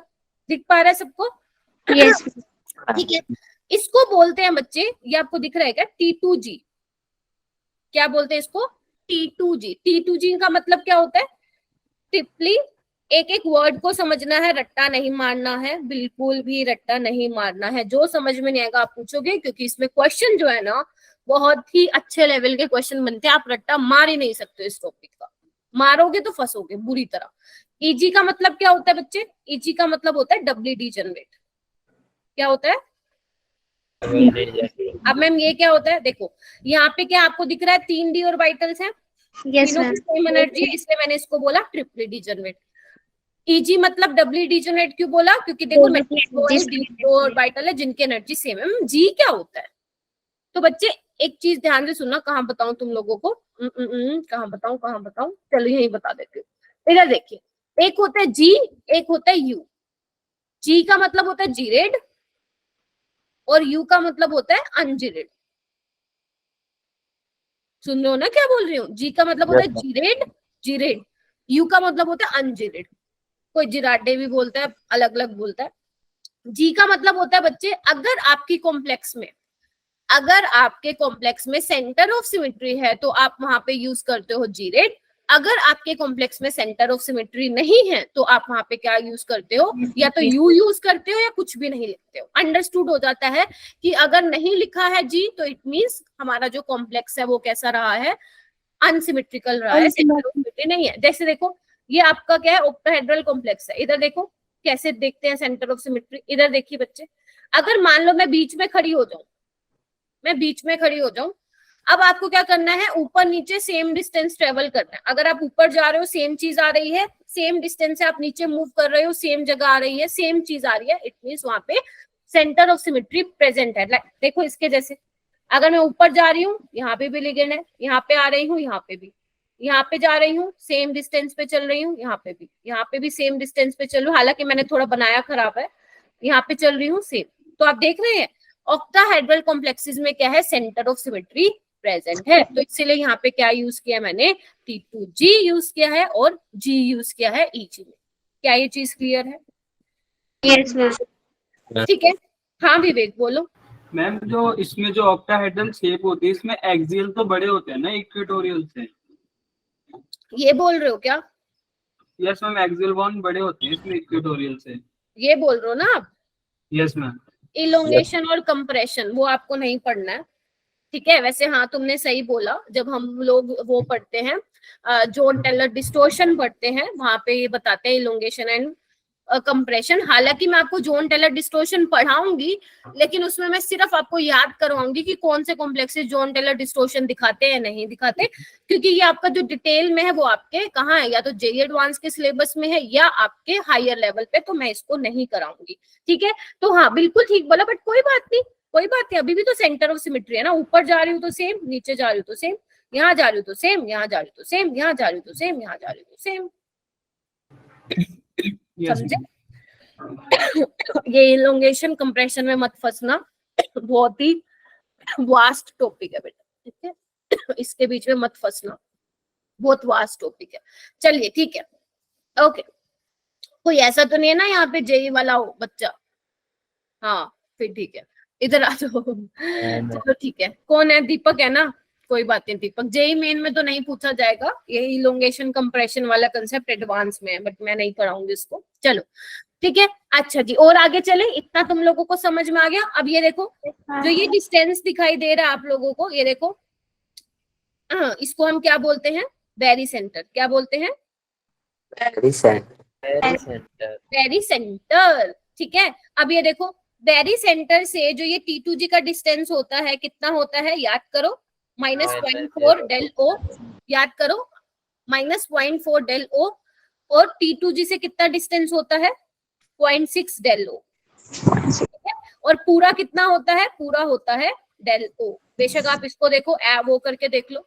दिख पा रहा है सबको? यस। ठीक है, इसको बोलते हैं बच्चे, ये आपको दिख रहा है क्या, T2G। क्या बोलते हैं इसको, T2G। T2G का मतलब क्या होता है, टिपली एक एक वर्ड को समझना है, रट्टा नहीं मारना है, बिल्कुल भी रट्टा नहीं मारना है। जो समझ में नहीं आएगा आप पूछोगे, क्योंकि इसमें क्वेश्चन जो है ना बहुत ही अच्छे लेवल के क्वेश्चन बनते हैं, आप रट्टा मार ही नहीं सकते इस टॉपिक का, मारोगे तो फंसोगे बुरी तरह। ईजी का मतलब क्या होता है बच्चे? ईजी का मतलब होता है डब्ल्यूडी जनरेट। क्या होता है? अब मैम ये क्या होता है? देखो यहाँ पे क्या आपको दिख रहा है, 3 डी ऑर्बिटल्स हैं, Yes, तीनों ma'am. की सेम एनर्जी, इसलिए मैंने इसको बोला ट्रिपली डीजनरेट। ईजी मतलब डबली डीजनरेट क्यों बोला? क्योंकि देखो दो ऑर्बिटल है जिनकी एनर्जी सेम है। जी क्या होता है? तो बच्चे एक चीज ध्यान से सुनना, कहाँ बताऊं तुम लोगों को, कहाँ बताऊं, चलो यही बता देती हूँ। इधर देखिए, एक होता है जी, एक होता है यू। जी का मतलब होता है जीरेड और यू का मतलब होता है अनजीरेड। सुन रहे हो ना क्या बोल रही हूँ? जी का मतलब होता है जीरेड, जीरेड। यू का मतलब होता है अनजीरेड, कोई जिराडे भी बोलता है, अलग अलग बोलता है। जी का मतलब होता है बच्चे, अगर आपके कॉम्प्लेक्स में सेंटर ऑफ सिमेट्री है तो आप वहां पे यूज करते हो जीरेड। अगर आपके कॉम्प्लेक्स में सेंटर ऑफ सिमेट्री नहीं है तो आप वहां पे क्या यूज करते हो? या तो यू यूज करते हो या कुछ भी नहीं लिखते हो। अंडरस्टूड हो जाता है कि अगर नहीं लिखा है जी तो इट मींस हमारा जो कॉम्प्लेक्स है वो कैसा रहा है? अनसिमेट्रिकल रहा है, सेंटर ऑफ सिमेट्री नहीं है। जैसे देखो ये आपका क्या है? ऑक्टाहेड्रल कॉम्प्लेक्स है। इधर देखो कैसे देखते हैं सेंटर ऑफ सिमेट्री। इधर देखिए बच्चे, अगर मान लो मैं बीच में खड़ी हो जाऊं, अब आपको क्या करना है? ऊपर नीचे सेम डिस्टेंस ट्रेवल करना है। अगर आप ऊपर जा रहे हो सेम चीज आ रही है, सेम डिस्टेंस से आप नीचे मूव कर रहे हो सेम जगह आ रही है, सेम चीज आ रही है, इट मींस वहां पे सेंटर ऑफ सिमेट्री प्रेजेंट है। देखो इसके जैसे, अगर मैं ऊपर जा रही हूँ यहाँ पे भी लिगेंड है, यहाँ पे आ रही हूँ यहाँ पे भी, यहाँ पे जा रही हूँ सेम डिस्टेंस पे चल रही हूँ, यहाँ पे भी सेम डिस्टेंस पे चल रही हूँ, हालांकि मैंने थोड़ा बनाया खराब है, यहाँ पे चल रही हूँ सेम। तो आप देख रहे हैं ऑक्टाहेड्रल कॉम्प्लेक्सेस में क्या है? सेंटर ऑफ सिमेट्री प्रेजेंट है। तो इसीलिए यहाँ पे क्या यूज किया मैंने? T2G यूज किया है और G यूज किया है EG में। क्या ये चीज क्लियर है? Yes, ma'am. ठीक है। हाँ विवेक बोलो। मैम जो इसमें जो ऑक्टाहेड्रल शेप होती है इसमें एक्सियल तो बड़े होते हैं ना इक्वेटोरियल से? ये बोल रहे हो क्या? यस मैम, एक्सियल बॉन्ड बड़े होते हैं इसमें इक्वेटोरियल से। ये बोल रहे हो ना आप? Yes ma'am. इलोंगेशन और कंप्रेशन वो आपको नहीं पढ़ना है, ठीक है? वैसे हाँ तुमने सही बोला, जब हम लोग वो पढ़ते हैं जॉन टेलर डिस्टोर्शन पढ़ते हैं वहां पे ये बताते हैं इलोंगेशन एंड कंप्रेशन। हालांकि मैं आपको जॉन टेलर डिस्टोर्शन पढ़ाऊंगी, लेकिन उसमें मैं सिर्फ आपको याद करवाऊंगी कि कौन से कॉम्प्लेक्सेस जॉन टेलर डिस्टोर्शन दिखाते हैं नहीं दिखाते, क्योंकि ये आपका जो डिटेल में है वो आपके कहाँ है? या तो जेईई एडवांस के सिलेबस में है या आपके हायर लेवल पे, तो मैं इसको नहीं कराऊंगी, ठीक है? तो हाँ बिल्कुल ठीक बोला, बट कोई बात नहीं, अभी भी तो सेंटर ऑफ सिमेट्री है ना। ऊपर जा रही हूँ तो सेम, नीचे जा रही हूँ तो सेम, यहाँ जा रही हूँ तो सेम, यहाँ जा रही हूँ तो सेम, यहाँ जा रही हूँ तो सेम, यहाँ जा रही हूँ तो सेम, समझे? ये इलोंगेशन कंप्रेशन में मत फंसना, बहुत ही वास्ट टॉपिक है बेटा, ठीक है? इसके बीच में मत फंसना, बहुत वास्ट टॉपिक है। चलिए ठीक है, ओके। कोई ऐसा तो नहीं है ना यहाँ पे जेईई वाला हो बच्चा? हाँ फिर ठीक है, इधर आ जाओ। चलो ठीक है, कौन है? दीपक है ना? कोई बात नहीं दीपक, जेईई मेन में तो नहीं पूछा जाएगा, ये इलोंगेशन कंप्रेशन वाला कंसेप्ट एडवांस में है, बट मैं नहीं पढ़ाऊंगी इसको। चलो ठीक है, अच्छा जी, और आगे चले। इतना तुम लोगों को समझ में आ गया? अब ये देखो, जो ये डिस्टेंस दिखाई दे रहा है आप लोगों को, ये देखो, इसको हम क्या बोलते हैं? बैरी सेंटर। क्या बोलते हैं? बैरी सेंटर, ठीक है? अब ये देखो, बैरी सेंटर से जो ये T2G का डिस्टेंस होता है कितना होता है? याद करो, -0.4 डेल ओ, याद करो, -0.4 डेल ओ। और T2G से कितना डिस्टेंस होता है? 0.6 डेल ओ, और पूरा कितना होता है? पूरा होता है डेल ओ। बेशक आप इसको देखो, वो करके देख लो,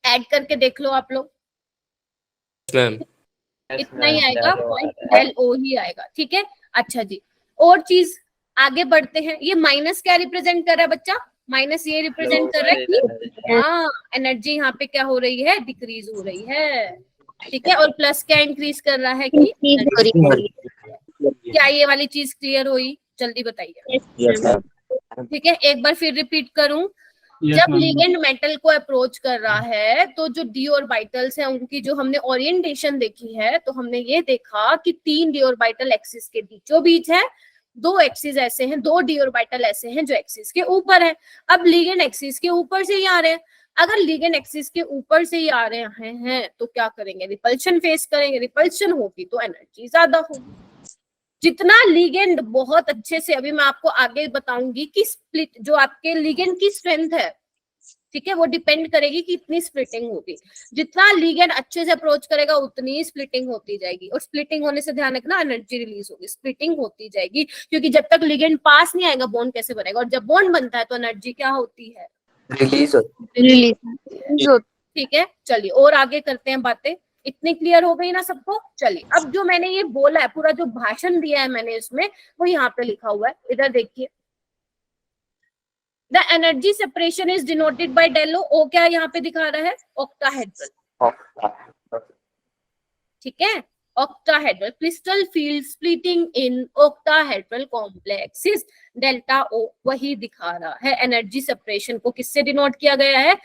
ऐड करके देख लो आप लोग, इतना ही आएगा, डेल ओ ही आएगा, ठीक है? अच्छा जी, और चीज आगे बढ़ते हैं। ये माइनस क्या रिप्रेजेंट कर रहा है बच्चा? माइनस ये रिप्रेजेंट कर रहा है कि हाँ एनर्जी यहाँ पे क्या हो रही है? डिक्रीज हो रही है, ठीक है? और प्लस क्या इंक्रीज कर रहा है कि क्या ये वाली चीज क्लियर हुई? जल्दी बताइए। ठीक है, एक बार फिर रिपीट करूं, जब लिगेंड मेटल को अप्रोच कर रहा है तो जो डी ऑर्बिटल्स हैं उनकी जो हमने ओरिएंटेशन देखी है, तो हमने ये देखा कि 3 डी ऑर्बिटल एक्सिस के बीचों बीच है दो एक्सिस ऐसे हैं, दो डी ऑर्बिटल ऐसे हैं जो एक्सिस के ऊपर है। अब लिगेंड एक्सिस के ऊपर से ही आ रहे हैं। अगर लिगेंड एक्सिस के ऊपर से ही आ रहे हैं तो क्या करेंगे, रिपल्शन फेस करेंगे। रिपल्शन होगी तो एनर्जी ज्यादा होगी। जितना लिगेंड बहुत अच्छे से, अभी मैं आपको आगे बताऊंगी कि स्प्लिट जो आपके लिगेंड की स्ट्रेंथ है, ठीक है, वो डिपेंड करेगी कि इतनी स्प्लिटिंग होगी। जितना लिगेंड अच्छे से अप्रोच करेगा उतनी स्प्लिटिंग होती जाएगी। और स्प्लिटिंग होने से ध्यान रखना, एनर्जी रिलीज होगी। स्प्लिटिंग होती जाएगी क्योंकि जब तक लिगेंड पास नहीं आएगा बॉन्ड कैसे बनेगा। और जब बॉन्ड बनता है तो एनर्जी क्या होती है, रिलीज होती रिलीज। ठीक है। चलिए और आगे करते हैं बातें। इतनी क्लियर हो गई ना सबको। चलिए अब जो मैंने ये बोला है, पूरा जो भाषण दिया है मैंने इसमें, वो यहाँ पे लिखा हुआ है, इधर देखिए। The energy separation is denoted by डेलो। ओ क्या यहाँ पे दिखा रहा है, ऑक्टाहेड्रल, ठीक है, octahedral crystal field splitting in octahedral complexes. Delta o वही दिखा रहा है। एनर्जी सेपरेशन को किससे डिनोट किया गया है,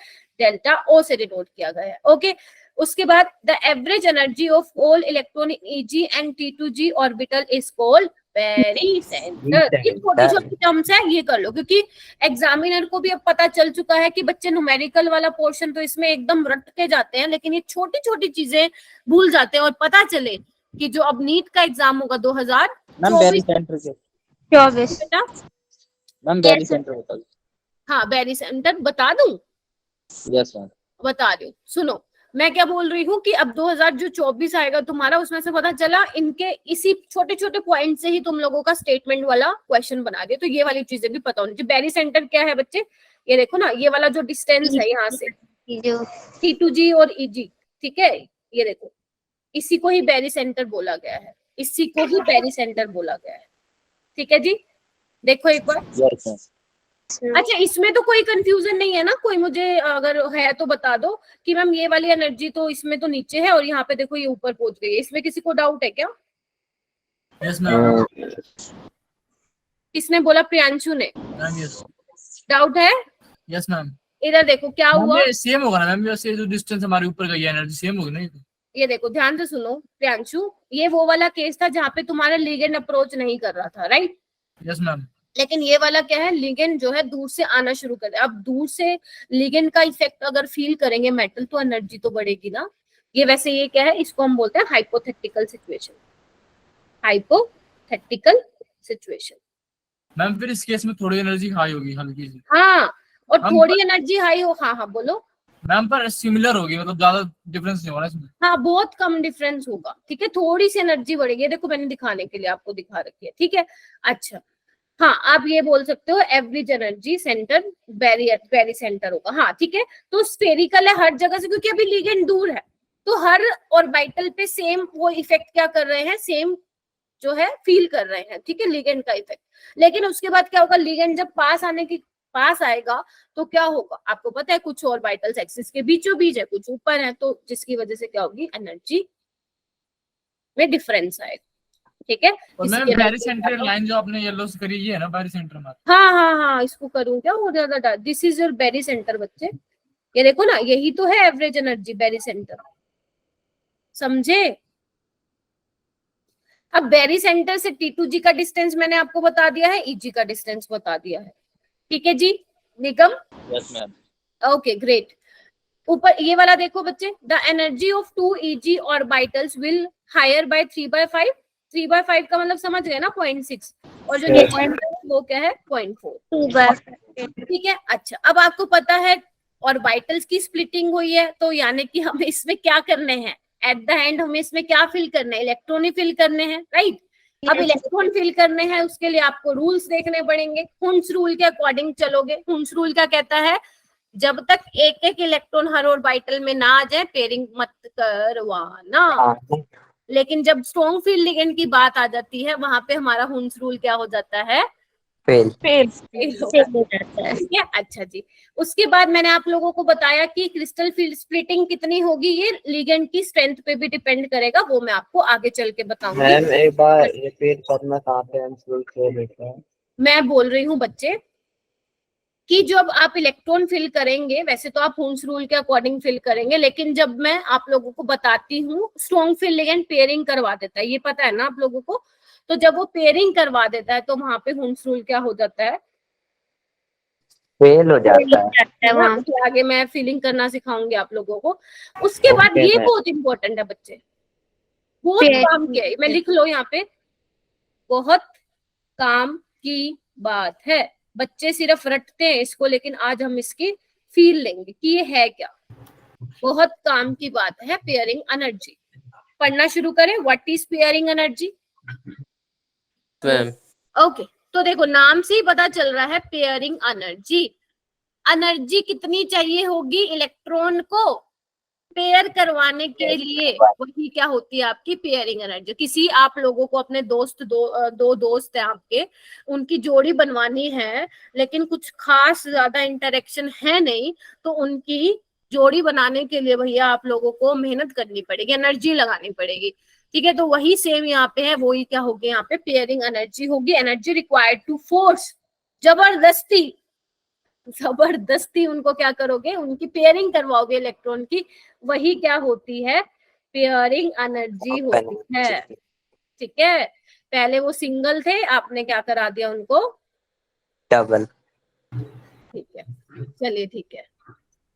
डेल्टा ओ से डिनोट किया गया है। ओके उसके बाद the average energy of all electron in easy and T2G orbital is called very centre. ये छोटी छोटी टर्म्स है, ये कर लो क्योंकि एग्जामिनर को भी अब पता चल चुका है कि बच्चे न्यूमेरिकल वाला पोर्शन तो इसमें एकदम रट के जाते हैं, लेकिन ये छोटी छोटी चीजें भूल जाते हैं। और पता चले कि जो अब नीट का एग्जाम होगा 2024 बेटा, मैम बेरी सेंटर बता दो। हाँ बेरी सेंटर बता दूं, यस मैम। बता रही हूँ। सुनो मैं क्या बोल रही हूँ कि अब 2024 आएगा तुम्हारा, उसमें से पता चला इनके इसी छोटे छोटे पॉइंट से ही तुम लोगों का स्टेटमेंट वाला क्वेश्चन बना दे। तो ये वाली चीजें भी पता होनी चाहिए। बेरी सेंटर क्या है बच्चे, ये देखो ना, ये वाला जो डिस्टेंस है यहाँ से T2G और EG, ठीक है, ये देखो इसी को ही बेरी सेंटर बोला गया है, इसी को ही बेरी सेंटर बोला गया है। ठीक है जी, देखो एक बार। Yes ma'am. अच्छा इसमें तो कोई कंफ्यूजन नहीं है ना, कोई मुझे अगर है तो बता दो कि मैम ये वाली एनर्जी तो इसमें तो नीचे है और यहाँ पे देखो ये ऊपर पहुंच गई है। इसमें किसी को डाउट है क्या? Yes ma'am. किसने बोला? प्रियांशु ने। डाउट है? Yes ma'am. इधर देखो क्या हुआ, सेम होगा ना मैम, जैसे जो डिस्टेंस हमारे ऊपर गई है एनर्जी सेम होगी ना। ये देखो ध्यान से सुनो प्रियांशु, ये वो वाला केस था जहाँ पे तुम्हारा लिगेंड अप्रोच नहीं कर रहा था, राइट? Yes ma'am. लेकिन ये वाला क्या है, लिगेंड जो है दूर से आना शुरू कर दे। अब दूर से लिगेंड का इफेक्ट अगर फील करेंगे मेटल तो एनर्जी तो बढ़ेगी ना। ये वैसे ये क्या है, इसको हम बोलते हैं hypothetical situation. Hypothetical situation ma'am फिर इस केस में थोड़ी एनर्जी हाई होगी, हल्की सी। हाँ, और थोड़ी एनर्जी हाई हो। हाँ हाँ बोलो मैम, पर सिमिलर होगी, मतलब ज्यादा डिफरेंस नहीं होगा इसमें। हाँ, बहुत कम डिफरेंस होगा, ठीक है, थोड़ी सी एनर्जी बढ़ेगी। देखो मैंने दिखाने के लिए आपको दिखा रखी है, ठीक है। अच्छा हाँ, आप ये बोल सकते हो average energy centre very centre होगा। हाँ ठीक है, तो स्फेरिकल है हर जगह से, क्योंकि अभी लिगेंड दूर है तो हर ऑर्बिटल पे सेम वो इफेक्ट क्या कर रहे हैं, सेम जो है फील कर रहे हैं, ठीक है, लिगेंड का इफेक्ट। लेकिन उसके बाद क्या होगा, लिगेंड जब पास आएगा तो क्या होगा आपको पता है, कुछ ऑर्बिटल्स एक्सिस के बीचों बीच है, कुछ ऊपर है, तो जिसकी वजह से क्या होगी, एनर्जी में डिफरेंस आएगा, ठीक है। और मैम बेरी सेंटर लाइन जो आपने येलो से करी है ना, बेरी सेंटर में। हाँ हाँ हाँ, इसको करूँ क्या वो ज्यादा, this is your barycentre बच्चे, ये देखो ना, यही तो है एवरेज एनर्जी बेरी सेंटर, समझे? अब बेरी सेंटर से T2G का डिस्टेंस मैंने आपको बता दिया है, EG का डिस्टेंस बता दिया है, ठीक है ji Nigam? Yes ma'am. Okay great. ऊपर ये वाला देखो बच्चे, the energy of 2 EG orbitals will higher by 3/5। 3/5 का मतलब समझ गए ना, 0.6, और जो नीचे वो क्या है, 0.4, ठीक है। अच्छा अब आपको पता है ऑर्बिटल्स की स्प्लिटिंग हुई है, तो यानी कि हमें इसमें क्या करने हैं, एट द एंड हमें इसमें क्या फिल करना है, इलेक्ट्रॉन ही फिल करने हैं, राइट? अब इलेक्ट्रॉन फिल करने हैं, उसके लिए आपको रूल्स देखने पड़ेंगे। हुंस रूल के अकॉर्डिंग चलोगे। हुंस रूल क्या कहता है, जब तक एक एक इलेक्ट्रॉन हर ऑर्बिटल में ना आ जाए पेयरिंग मत करवाना। लेकिन जब स्ट्रॉन्ग फील्ड लिगेंड की बात आ जाती है, वहां पे हमारा हुंस रूल क्या हो जाता है, फेल हो जाता है, ठीक है। अच्छा जी, उसके बाद मैंने आप लोगों को बताया कि क्रिस्टल फील्ड स्प्लिटिंग कितनी होगी, ये लिगेंड की स्ट्रेंथ पे भी डिपेंड करेगा, वो मैं आपको आगे चल के बताऊंगी। मैम एक बार रिपीट करना, कहाँ पे हम शुरू कर देते हैं? मैं बोल रही हूँ बच्चे कि जब आप इलेक्ट्रॉन फिल करेंगे, वैसे तो आप हुंस रूल के अकॉर्डिंग फिल करेंगे, लेकिन जब मैं आप लोगों को बताती हूँ, स्ट्रॉन्ग फील्ड लिगेंड पेयरिंग करवा देता है, ये पता है ना आप लोगों को। तो जब वो पेयरिंग करवा देता है तो वहां पे हुंस रूल क्या हो जाता है, फेल हो जाता है। है ना? तो आगे मैं फीलिंग करना सिखाऊंगी आप लोगों को। उसके बाद Okay, ये ma'am. बहुत इंपॉर्टेंट है बच्चे, बहुत काम किया है, मैं लिख लो यहाँ पे, बहुत काम की बात है। बच्चे सिर्फ रटते हैं इसको, लेकिन आज हम इसकी फील लेंगे कि ये है क्या। बहुत काम की बात है पेयरिंग एनर्जी। पढ़ना शुरू करें। What is pairing energy? Okay, तो देखो नाम से ही पता चल रहा है पेयरिंग एनर्जी। एनर्जी कितनी चाहिए होगी इलेक्ट्रॉन को पेयर करवाने के लिए, वही क्या होती है आपकी पेयरिंग एनर्जी। किसी आप लोगों को अपने दोस्त दो दोस्त हैं आपके, उनकी जोड़ी बनवानी है, लेकिन कुछ खास ज्यादा इंटरेक्शन है नहीं, तो उनकी जोड़ी बनाने के लिए भैया आप लोगों को मेहनत करनी पड़ेगी, एनर्जी लगानी पड़ेगी। ठीक है, तो वही सेम यहाँ पे है, वही क्या होगी यहाँ पे पेयरिंग एनर्जी होगी। एनर्जी रिक्वायर्ड टू फोर्स, जबरदस्ती उनको क्या करोगे, उनकी पेयरिंग करवाओगे इलेक्ट्रॉन की, वही क्या होती है पेयरिंग एनर्जी होती है। ठीक है, पहले वो सिंगल थे, आपने क्या करा दिया उनको डबल। ठीक है, चलिए ठीक है।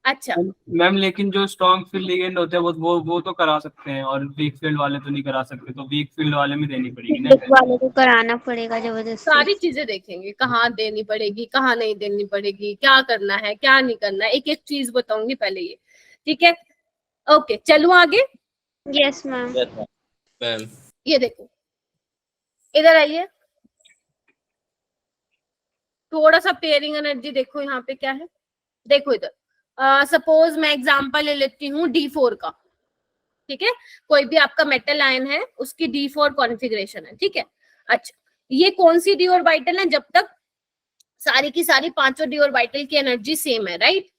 अच्छा मैम लेकिन जो स्ट्रॉन्ग फील्ड लिगेंड होते हैं वो तो करा सकते हैं, और वीक फील्ड वाले तो नहीं करा सकते, तो वीक फील्ड वाले में देनी पड़ेगी ना। वाले को कराना पड़ेगा जबरदस्ती। सारी चीजें देखेंगे, कहाँ देनी पड़ेगी, कहाँ नहीं देनी पड़ेगी, क्या करना है क्या नहीं करना है, एक एक चीज बताऊंगी पहले ये। ठीक है, ओके चलो आगे। Yes ma'am. Yes, ma'am. ये देखो, इधर आइए, थोड़ा सा पेयरिंग एनर्जी देखो यहाँ पे क्या है। देखो इधर, सपोज मैं एग्जांपल ले लेती हूँ D4 का। ठीक है, कोई भी आपका मेटल आयन है, उसकी D4 कॉन्फ़िगरेशन है। ठीक है, अच्छा ये कौन सी डी ऑर्बिटल है, जब तक सारी की सारी पांचों डी ऑर्बिटल की एनर्जी सेम है, राइट।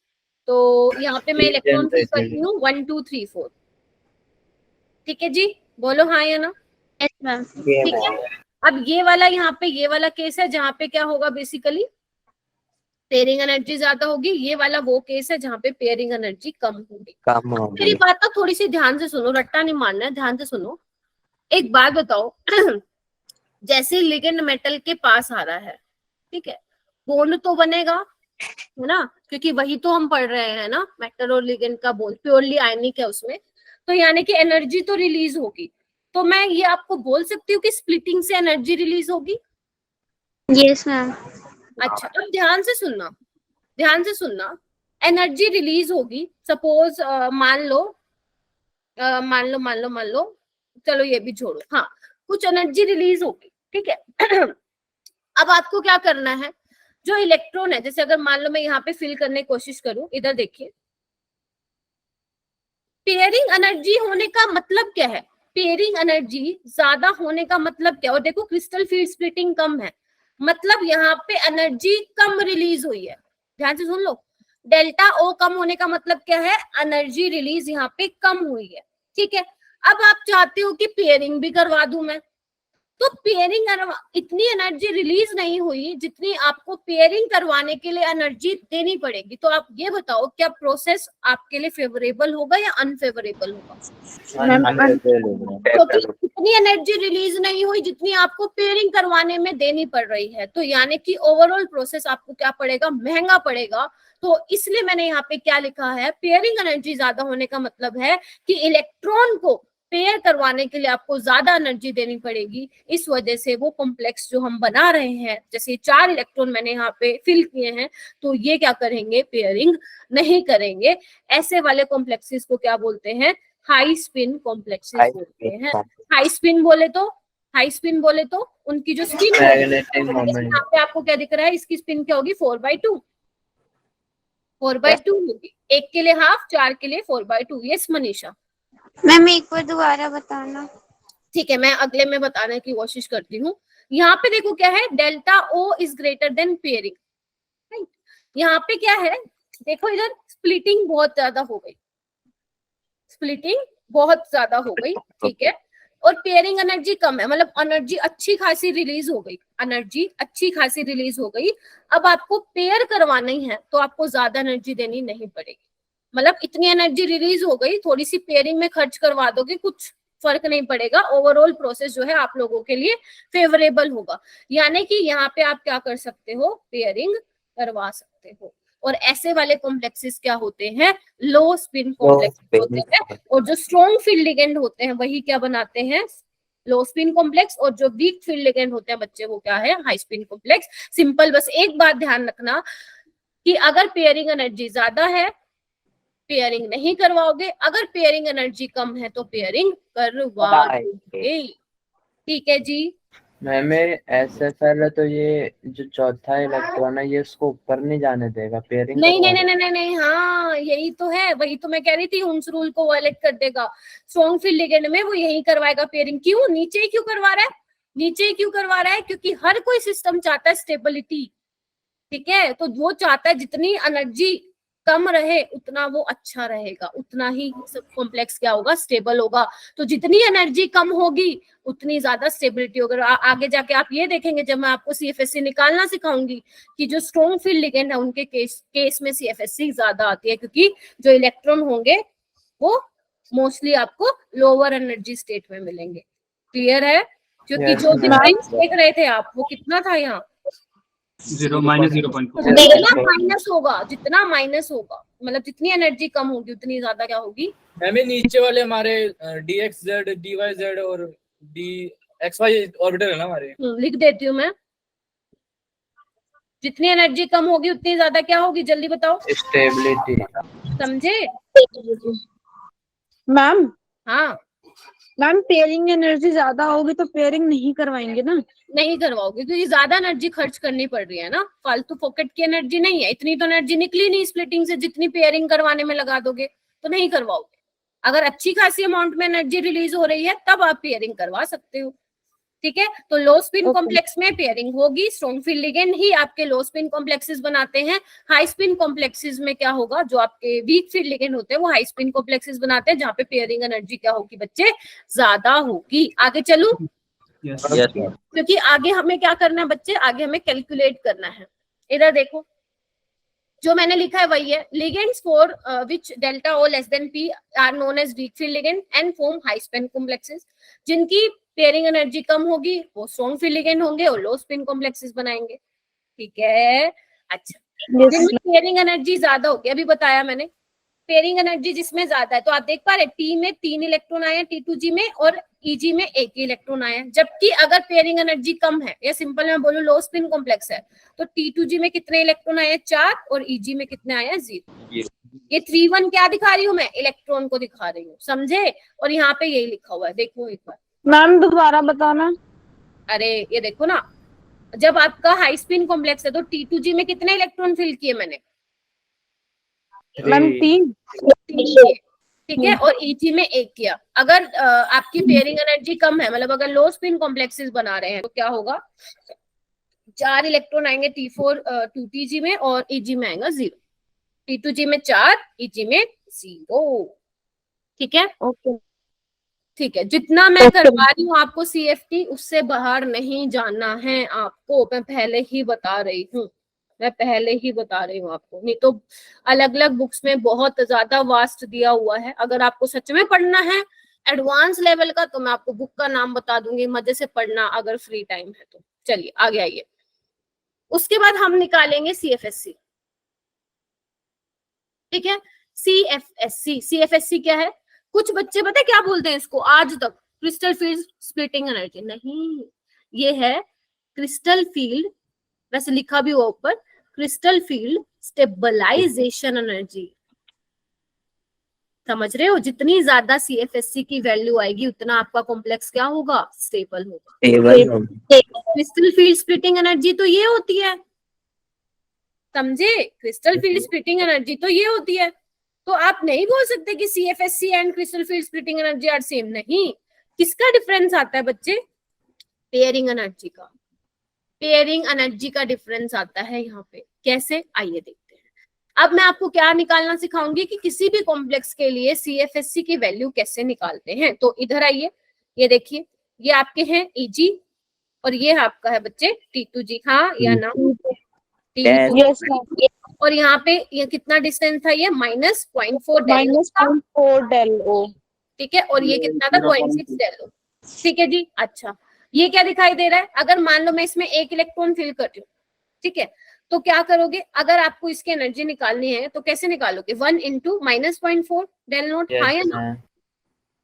तो यहाँ पे मैं इलेक्ट्रॉन फिल करती हूँ 1 2 3 4। ठीक है जी, बोलो हाँ या ना। Yes ma'am. ठीक है, अब ये वाला यहाँ पे ये वाला केस है जहाँ पे क्या होगा, बेसिकली पेयरिंग एनर्जी ज्यादा होगी। ये वाला वो केस है जहाँ पे पेयरिंग एनर्जी कम होगी। कम मेरी होगी। बात तो थोड़ी सी ध्यान से सुनो, रट्टा नहीं मारना है, ध्यान से सुनो। एक बात बताओ जैसे लिगेंड मेटल के पास आ रहा है, ठीक है, बॉन्ड तो बनेगा, है ना, क्योंकि वही तो हम पढ़ रहे हैं ना, मेटल और लिगेंड का बॉन्ड प्योरली आयनिक है उसमें, तो यानी कि एनर्जी तो रिलीज होगी। तो मैं ये आपको बोल सकती हूँ कि स्प्लिटिंग से एनर्जी रिलीज होगी। Yes ma'am. अच्छा, अब ध्यान से सुनना, ध्यान से सुनना। एनर्जी रिलीज होगी, सपोज मान लो, चलो ये भी छोड़ो, हाँ कुछ एनर्जी रिलीज होगी। ठीक है अब आपको क्या करना है, जो इलेक्ट्रॉन है, जैसे अगर मान लो मैं यहाँ पे फिल करने की कोशिश करूं, इधर देखिए, पेयरिंग एनर्जी होने का मतलब क्या है, पेयरिंग एनर्जी ज्यादा होने का मतलब क्या, और देखो क्रिस्टल फील्ड स्प्लिटिंग कम है, मतलब यहाँ पे एनर्जी कम रिलीज हुई है। ध्यान से सुन लो, डेल्टा ओ कम होने का मतलब क्या है, एनर्जी रिलीज यहाँ पे कम हुई है। ठीक है, अब आप चाहते हो कि पेयरिंग भी करवा दूं मैं, तो पेयरिंग इतनी एनर्जी रिलीज नहीं हुई जितनी आपको पेयरिंग करवाने के लिए एनर्जी देनी पड़ेगी। तो आप ये बताओ क्या प्रोसेस आपके लिए फेवरेबल होगा या अनफेवरेबल होगा। क्योंकि इतनी एनर्जी रिलीज नहीं हुई जितनी आपको पेयरिंग करवाने में देनी पड़ रही है, तो यानी कि ओवरऑल प्रोसेस आपको क्या पड़ेगा, महंगा पड़ेगा। तो इसलिए मैंने यहाँ पे क्या लिखा है, पेयरिंग एनर्जी ज्यादा होने का मतलब है कि इलेक्ट्रॉन को पेयर करवाने के लिए आपको ज्यादा एनर्जी देनी पड़ेगी। इस वजह से वो कॉम्प्लेक्स जो हम बना रहे हैं, जैसे 4 इलेक्ट्रॉन मैंने यहाँ पे फिल किए हैं, तो ये क्या करेंगे, पेयरिंग नहीं करेंगे। ऐसे वाले कॉम्प्लेक्सेस को क्या बोलते हैं, हाई स्पिन कॉम्प्लेक्सेस बोलते हैं। हाई स्पिन बोले तो उनकी जो स्पिन यहाँ पे आपको क्या दिख रहा है, इसकी स्पिन क्या होगी, 4/2 होगी। एक के लिए हाफ, 4 के लिए 4/2। यस मनीषा। मैम एक बार दोबारा बताना। ठीक है, मैं अगले में बताने की कोशिश करती हूँ। यहाँ पे देखो क्या है, delta O is greater than pairing, right. यहाँ पे क्या है, देखो इधर स्प्लिटिंग बहुत ज्यादा हो गई, ठीक है, और पेयरिंग एनर्जी कम है, मतलब एनर्जी अच्छी खासी रिलीज हो गई। अब आपको पेयर करवानी है तो आपको ज्यादा एनर्जी देनी नहीं पड़ेगी, मतलब इतनी एनर्जी रिलीज हो गई, थोड़ी सी पेयरिंग में खर्च करवा दोगे, कुछ फर्क नहीं पड़ेगा, ओवरऑल प्रोसेस जो है आप लोगों के लिए फेवरेबल होगा। यानी कि यहाँ पे आप क्या कर सकते हो, पेयरिंग करवा सकते हो। और ऐसे वाले कॉम्प्लेक्सेस क्या होते हैं, लो स्पिन कॉम्प्लेक्स होते हैं। और जो स्ट्रॉन्ग फील्ड लिगेंड होते हैं वही क्या बनाते हैं, लो स्पिन कॉम्प्लेक्स। और जो वीक फील्ड लिगेंड होते हैं बच्चे, वो क्या है, हाई स्पिन कॉम्प्लेक्स। सिंपल, बस एक बात ध्यान रखना कि अगर पेयरिंग एनर्जी ज्यादा है पेयरिंग नहीं करवाओगे, अगर पेयरिंग एनर्जी कम है तो पेयरिंग करवाओगे। ठीक है जी। मैम SFL है तो ये जो चौथा इलेक्ट्रॉन है ये इसको ऊपर नहीं जाने देगा, पेयरिंग नहीं नहीं नहीं नहीं नहीं, हाँ यही तो है, वही तो मैं कह रही थी, हुंस रूल को वायलेट कर देगा। स्ट्रॉन्ग फील्ड लिगेंड में वो यही करवाएगा पेयरिंग। क्यों, नीचे ही क्यों करवा रहा है, नीचे ही क्यों करवा रहा है, क्योंकि हर कोई सिस्टम चाहता है स्टेबिलिटी। ठीक है, तो वो चाहता है जितनी एनर्जी कम रहे उतना वो अच्छा रहेगा, उतना ही सब कॉम्प्लेक्स क्या होगा, स्टेबल होगा। तो जितनी एनर्जी कम होगी उतनी ज्यादा स्टेबिलिटी होगी। आगे जाके आप ये देखेंगे जब मैं आपको CFSC निकालना सिखाऊंगी कि जो स्ट्रॉन्ग फील्ड लिगेंड है उनके केस में CFSC ज्यादा आती है, क्योंकि जो इलेक्ट्रॉन होंगे वो मोस्टली आपको लोअर एनर्जी स्टेट में मिलेंगे। क्लियर है? क्योंकि जो डिफरेंस देख रहे थे आप, वो कितना था यहाँ, 0 माइनस 0.2। जितना माइनस होगा, जितना माइनस होगा, मतलब जितनी एनर्जी कम होगी उतनी ज्यादा क्या होगी। हमें नीचे वाले हमारे DXZ, DYZ और DXY ऑर्बिटल है ना हमारे, लिख देती हूँ मैं। जितनी एनर्जी कम होगी उतनी ज्यादा क्या होगी, जल्दी बताओ, स्टेबिलिटी। समझे? मैम हाँ, मैम पेयरिंग एनर्जी ज्यादा होगी तो पेयरिंग नहीं करवाएंगे ना? नहीं करवाओगे क्योंकि ज्यादा एनर्जी खर्च करनी पड़ रही है ना, फालतू पॉकेट की एनर्जी नहीं है। इतनी तो एनर्जी निकली नहीं स्प्लिटिंग से, जितनी पेयरिंग करवाने में लगा दोगे तो नहीं करवाओगे। अगर अच्छी खासी अमाउंट में एनर्जी रिलीज हो रही है तब आप पेयरिंग करवा सकते हो। ठीक है, तो लो स्पिन कॉम्प्लेक्स में पेयरिंग होगी। स्ट्रॉन्ग फील्ड लिगेंड ही आपके लो स्पिन कॉम्प्लेक्सेस बनाते हैं। हाई स्पिन कॉम्प्लेक्सेस में क्या होगा, जो आपके वीक फील्ड लिगेंड होते हैं वो हाई स्पिन कॉम्प्लेक्सेस बनाते हैं, जहाँ पे पेयरिंग एनर्जी क्या होगी बच्चे, ज्यादा होगी। आगे चलूं, Yes, ma'am. क्योंकि आगे हमें क्या करना है बच्चे, आगे हमें कैलकुलेट करना है। इधर देखो, जो मैंने लिखा है वही है। Ligands for which delta O less than P are known as weak field ligand and form high spin complexes. जिनकी पेयरिंग एनर्जी कम होगी वो स्ट्रॉन्ग फील्ड लिगेंड होंगे और लो स्पिन कॉम्प्लेक्सेस बनाएंगे। ठीक है, अच्छा। जिनमें पेयरिंग एनर्जी ज्यादा होगी, अभी बताया मैंने, पेयरिंग एनर्जी जिसमें ज्यादा है, तो आप देख पा रहे T में 3 इलेक्ट्रॉन आए हैं, T2G में, और EG में 1 ही इलेक्ट्रॉन आया है। जबकि अगर पेयरिंग एनर्जी कम है, या सिंपल मैं बोलूं लो स्पिन कॉम्प्लेक्स है, तो T2G में कितने इलेक्ट्रॉन आए हैं, 4, और EG में कितने आए हैं, 0। ये 3-1 क्या दिखा रही हूँ मैं, इलेक्ट्रॉन को दिखा रही हूँ, समझे? और यहाँ पे यही लिखा हुआ है, देखो एक बार। मैम दोबारा बताना। अरे ये देखो ना, जब आपका हाई स्पिन कॉम्प्लेक्स है तो T2G में कितने इलेक्ट्रॉन फिल किए मैंने, मैम 3। ठीक है, और EG में 1 किया। अगर आपकी पेयरिंग एनर्जी कम है, मतलब अगर लो स्पिन कॉम्प्लेक्सेस बना रहे हैं, तो क्या होगा, 4 इलेक्ट्रॉन आएंगे T4 2TG में, और EG में आएगा 0। T2G में 4, EG में 0। ठीक है, ओके ठीक है। जितना मैं करवा रही हूँ आपको CFT, उससे बाहर नहीं जाना है आपको, मैं पहले ही बता रही हूँ, मैं पहले ही बता रही हूँ आपको। नहीं तो अलग अलग बुक्स में बहुत ज्यादा वास्ट दिया हुआ है। अगर आपको सच में पढ़ना है एडवांस लेवल का, तो मैं आपको बुक का नाम बता दूंगी, मजे से पढ़ना अगर फ्री टाइम है तो। चलिए आगे आइए। उसके बाद हम निकालेंगे CFSC। ठीक है, CFSC क्या है? कुछ बच्चे पता है क्या बोलते हैं इसको आज तक, क्रिस्टल फील्ड स्प्लिटिंग एनर्जी। नहीं, ये है क्रिस्टल फील्ड, वैसे लिखा भी हुआ ऊपर, क्रिस्टल फील्ड स्टेबलाइजेशन एनर्जी। समझ रहे हो? जितनी ज्यादा CFSC की वैल्यू आएगी उतना आपका कॉम्प्लेक्स क्या होगा, स्टेबल होगा। क्रिस्टल फील्ड स्प्लिटिंग एनर्जी तो ये होती है, समझे? क्रिस्टल फील्ड स्प्लिटिंग एनर्जी तो ये होती है। तो आप नहीं बोल सकते कि CFSC and crystal field splitting energy are same. नहीं, किसका डिफरेंस आता है बच्चे, पेयरिंग एनर्जी का। पेयरिंग एनर्जी का डिफरेंस आता है यहाँ पे। कैसे, आइए देखते हैं। अब मैं आपको क्या निकालना सिखाऊंगी कि किसी भी कॉम्प्लेक्स के लिए CFSC की वैल्यू कैसे निकालते हैं। तो इधर आइए, ये देखिए, ये आपके हैं EG और ये आपका है बच्चे T2G। हाँ या ना, T2G। और यहाँ पे ये कितना डिस्टेंस था, ये -0.4 -0.4 डेल ओ। ठीक है, और ये कितना था 0.6 डेल ओ, ठीक है जी। अच्छा, ये क्या दिखाई दे रहा है, अगर मान लो मैं इसमें एक इलेक्ट्रॉन फिल करती हूँ, ठीक है, तो क्या करोगे, अगर आपको इसकी एनर्जी निकालनी है तो कैसे निकालोगे, 1 इंटू -0.4 डेल नॉट, हाँ या ना,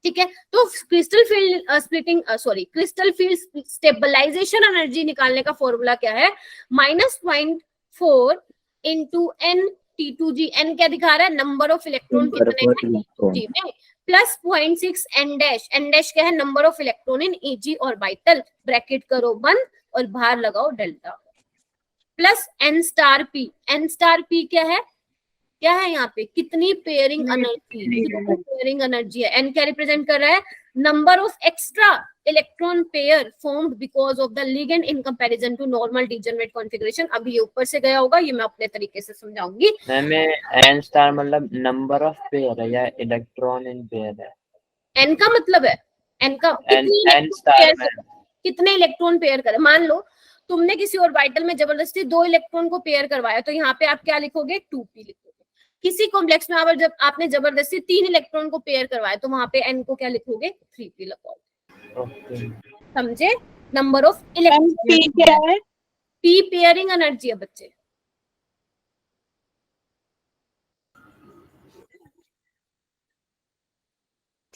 ठीक है। तो crystal field splitting crystal field stabilisation energy निकालने का फॉर्मूला क्या है, -0.4 इंटू एन T2G, एन क्या दिखा रहा है, नंबर ऑफ इलेक्ट्रॉन कितने हैं T2G में, प्लस 0.6 एन डैश क्या है, number of electron in EG orbital, bracket करो बंद और बाहर लगाओ delta, plus n star p क्या है यहाँ पे, कितनी पेयरिंग एनर्जी है, n क्या रिप्रेजेंट कर रहा है, number of extra electron pair formed because of the ligand in comparison to normal degenerate configuration. अभी ये ऊपर से गया होगा, ये मैं अपने तरीके से समझाऊंगी। n स्टार मतलब नंबर ऑफ पेयर है या इलेक्ट्रॉन इन पेयर है, n का मतलब है, n का कितने इलेक्ट्रॉन पेयर करे, मान लो तुमने किसी ऑर्बिटल में जबरदस्ती 2 इलेक्ट्रॉन को पेयर करवाया, तो यहाँ पे आप क्या लिखोगे, 2p लिखोगे। किसी कॉम्प्लेक्स में अगर जब आपने जबरदस्ती 3 इलेक्ट्रॉन को पेयर करवाया, तो वहां पे n को क्या लिखोगे, 3p लिखोगे, समझे, नंबर ऑफ इलेक्ट्रॉन क्या है, p पेयरिंग एनर्जी है बच्चे,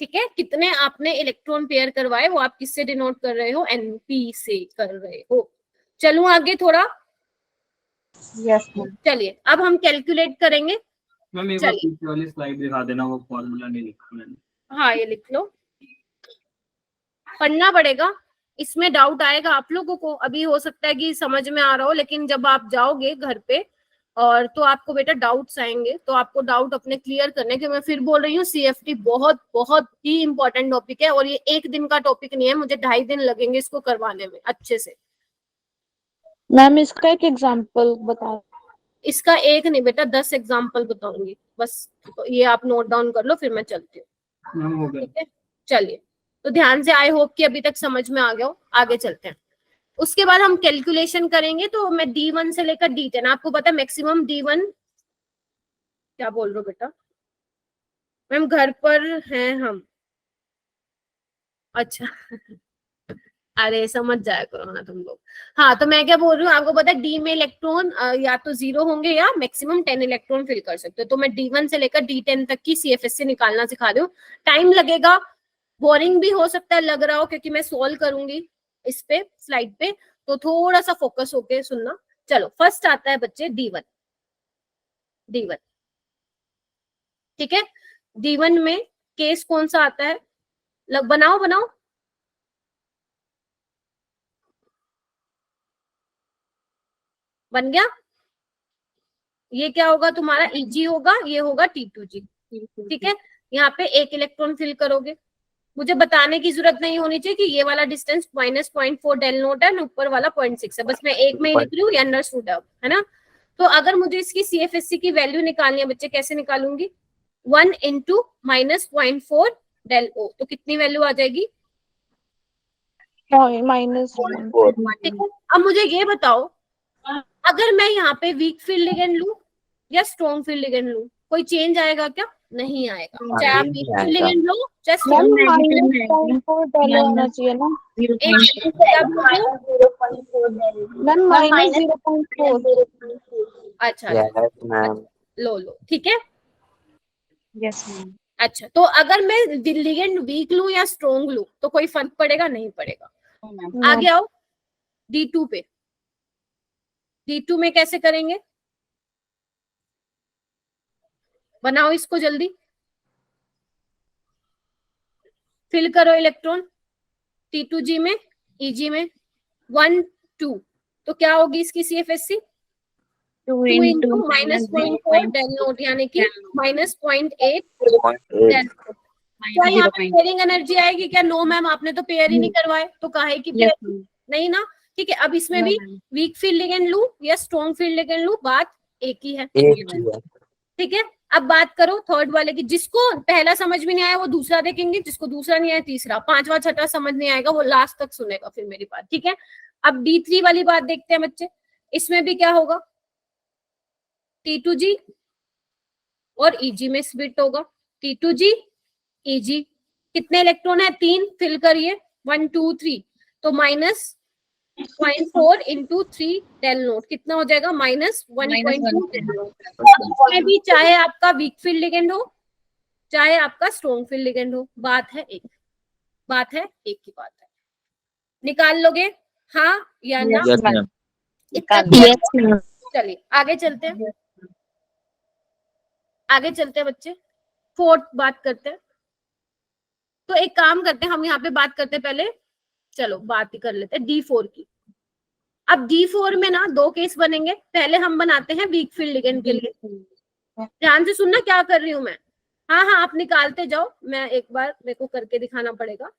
ठीक है, कितने आपने इलेक्ट्रॉन पेयर करवाए वो आप किससे डिनोट कर रहे हो, np से कर रहे हो। चलूं आगे थोड़ा, यस मैम। चलिए अब हम कैलकुलेट करेंगे, मैम एक बार पीछे वाली स्लाइड दिखा देना, वो फॉर्मूला नहीं लिखा मैंने। हाँ ये लिख लो, पढ़ना पड़ेगा, इसमें डाउट आएगा आप लोगों को, अभी हो सकता है कि समझ में आ रहा हो, लेकिन जब आप जाओगे घर पे और तो आपको बेटा डाउट्स आएंगे, तो आपको डाउट अपने क्लियर करने के, मैं फिर बोल रही हूँ CFT बहुत बहुत ही इंपॉर्टेंट टॉपिक है, और ये एक दिन का टॉपिक नहीं है, मुझे 2.5 दिन लगेंगे इसको करवाने में अच्छे से। मैम इसका एक एग्जांपल बताओ। इसका एक नहीं बेटा, 10 एग्जाम्पल बताऊंगी बस, तो ये आप नोट डाउन कर लो, फिर मैं चलती हूँ, ठीक है। चलिए, तो ध्यान से, आई होप कि अभी तक समझ में आ गया हो, आगे चलते हैं। उसके बाद हम कैलकुलेशन करेंगे, तो मैं D1 से लेकर D10, आपको पता है मैक्सिमम D1, क्या बोल रहे हो बेटा, मैम घर पर हैं हम, अच्छा अरे समझ जाया करो ना तुम लोग। हाँ, तो मैं क्या बोल रही हूँ, आपको पता है डी में इलेक्ट्रॉन या तो 0 होंगे या मैक्सिमम 10 इलेक्ट्रॉन फिल कर सकते हो, तो मैं D1 से लेकर D10 तक की CFSC निकालना सिखा दूँ। टाइम लगेगा, बोरिंग भी हो सकता है लग रहा हो, क्योंकि मैं सॉल्व करूंगी इस पे स्लाइड पे, तो थोड़ा सा फोकस होके सुनना। चलो, फर्स्ट आता है बच्चे D1, ठीक है। D1 में केस कौन सा आता है, बनाओ बन गया, ये क्या होगा तुम्हारा, EG होगा, ये होगा T2G, ठीक है। यहाँ पे एक इलेक्ट्रॉन फिल करोगे, मुझे बताने की जरूरत नहीं होनी चाहिए कि ये वाला डिस्टेंस -0.4 डेल नोट है, ऊपर वाला 0.6 है, बस मैं एक में ही लिख रही हूँ, ये अंडरस्टूड है ना। तो अगर मुझे इसकी CFSC की वैल्यू निकालनी है बच्चे, कैसे निकालूंगी, 1 इंटू -0.4 डेल ओ, तो कितनी वैल्यू आ जाएगी, -1. ठीक है। अब मुझे ये बताओ, अगर मैं यहाँ पे वीक फील्ड लिगेंड लूं या स्ट्रॉन्ग फील्ड लिगेंड लूं, कोई चेंज आएगा क्या, नहीं आएगा, चाहे आप वीक फील्ड लिगेंड लो चाहे मैम स्ट्रॉन्ग, -0.4 डेल होना चाहिए ना, मैम -0.4, अच्छा मैम लो ठीक है। Yes ma'am. अच्छा, तो अगर मैं लिगेंड वीक लूं या स्ट्रॉन्ग लूं तो कोई फर्क पड़ेगा, नहीं पड़ेगा। आगे आओ D2 पे, D2 में कैसे करेंगे, बनाओ इसको जल्दी, फिल करो इलेक्ट्रॉन T2G में, EG में 1 2, तो क्या होगी इसकी CFSC, 2 इंटू -0.4 डेल नोट, यानी कि -0.8 डेल नोट। क्या यहाँ पे पेयरिंग एनर्जी आएगी क्या, नो मैम, आपने तो पेयर ही नहीं करवाए, तो काहे की पेयर, नहीं ना, ठीक है। अब इसमें भी वीक फील्ड लिगेंड लूं या स्ट्रॉन्ग फील्ड लिगेंड लूं, बात एक ही है, ठीक है। अब बात करो थर्ड वाले की, जिसको पहला समझ में नहीं आया वो दूसरा देखेंगे, जिसको दूसरा नहीं आया तीसरा, पांचवा छठा समझ नहीं आएगा वो लास्ट तक सुनेगा फिर मेरी बात, ठीक है। अब D3 वाली बात देखते हैं बच्चे, इसमें भी क्या होगा, T2G और EG में स्प्लिट होगा, T2G EG, कितने इलेक्ट्रॉन है? 3, फिल करिए 1 2 3, तो -0.4 इंटू 3 डेल नोट कितना हो जाएगा? -1.2 डेल नोट। इसमें भी चाहे आपका वीक फील्ड लिगेंड हो चाहे आपका स्ट्रॉन्ग फील्ड लिगेंड हो, बात है एक ही बात है। निकाल लोगे हाँ या ना? Yes, ma'am. Yes, ma'am. चलिए आगे चलते हैं, बच्चे। 4th बात करते हैं। तो एक काम करते हैं, हम यहाँ पे बात करते हैं पहले, चलो बात ही कर लेते हैं D4 की। अब D4 में ना 2 केस बनेंगे। पहले हम बनाते हैं वीक फील्ड लिगेंड के लिए। ध्यान से सुनना क्या कर रही हूं मैं। हाँ आप निकालते जाओ, मैं एक बार मेरे को करके दिखाना पड़ेगा,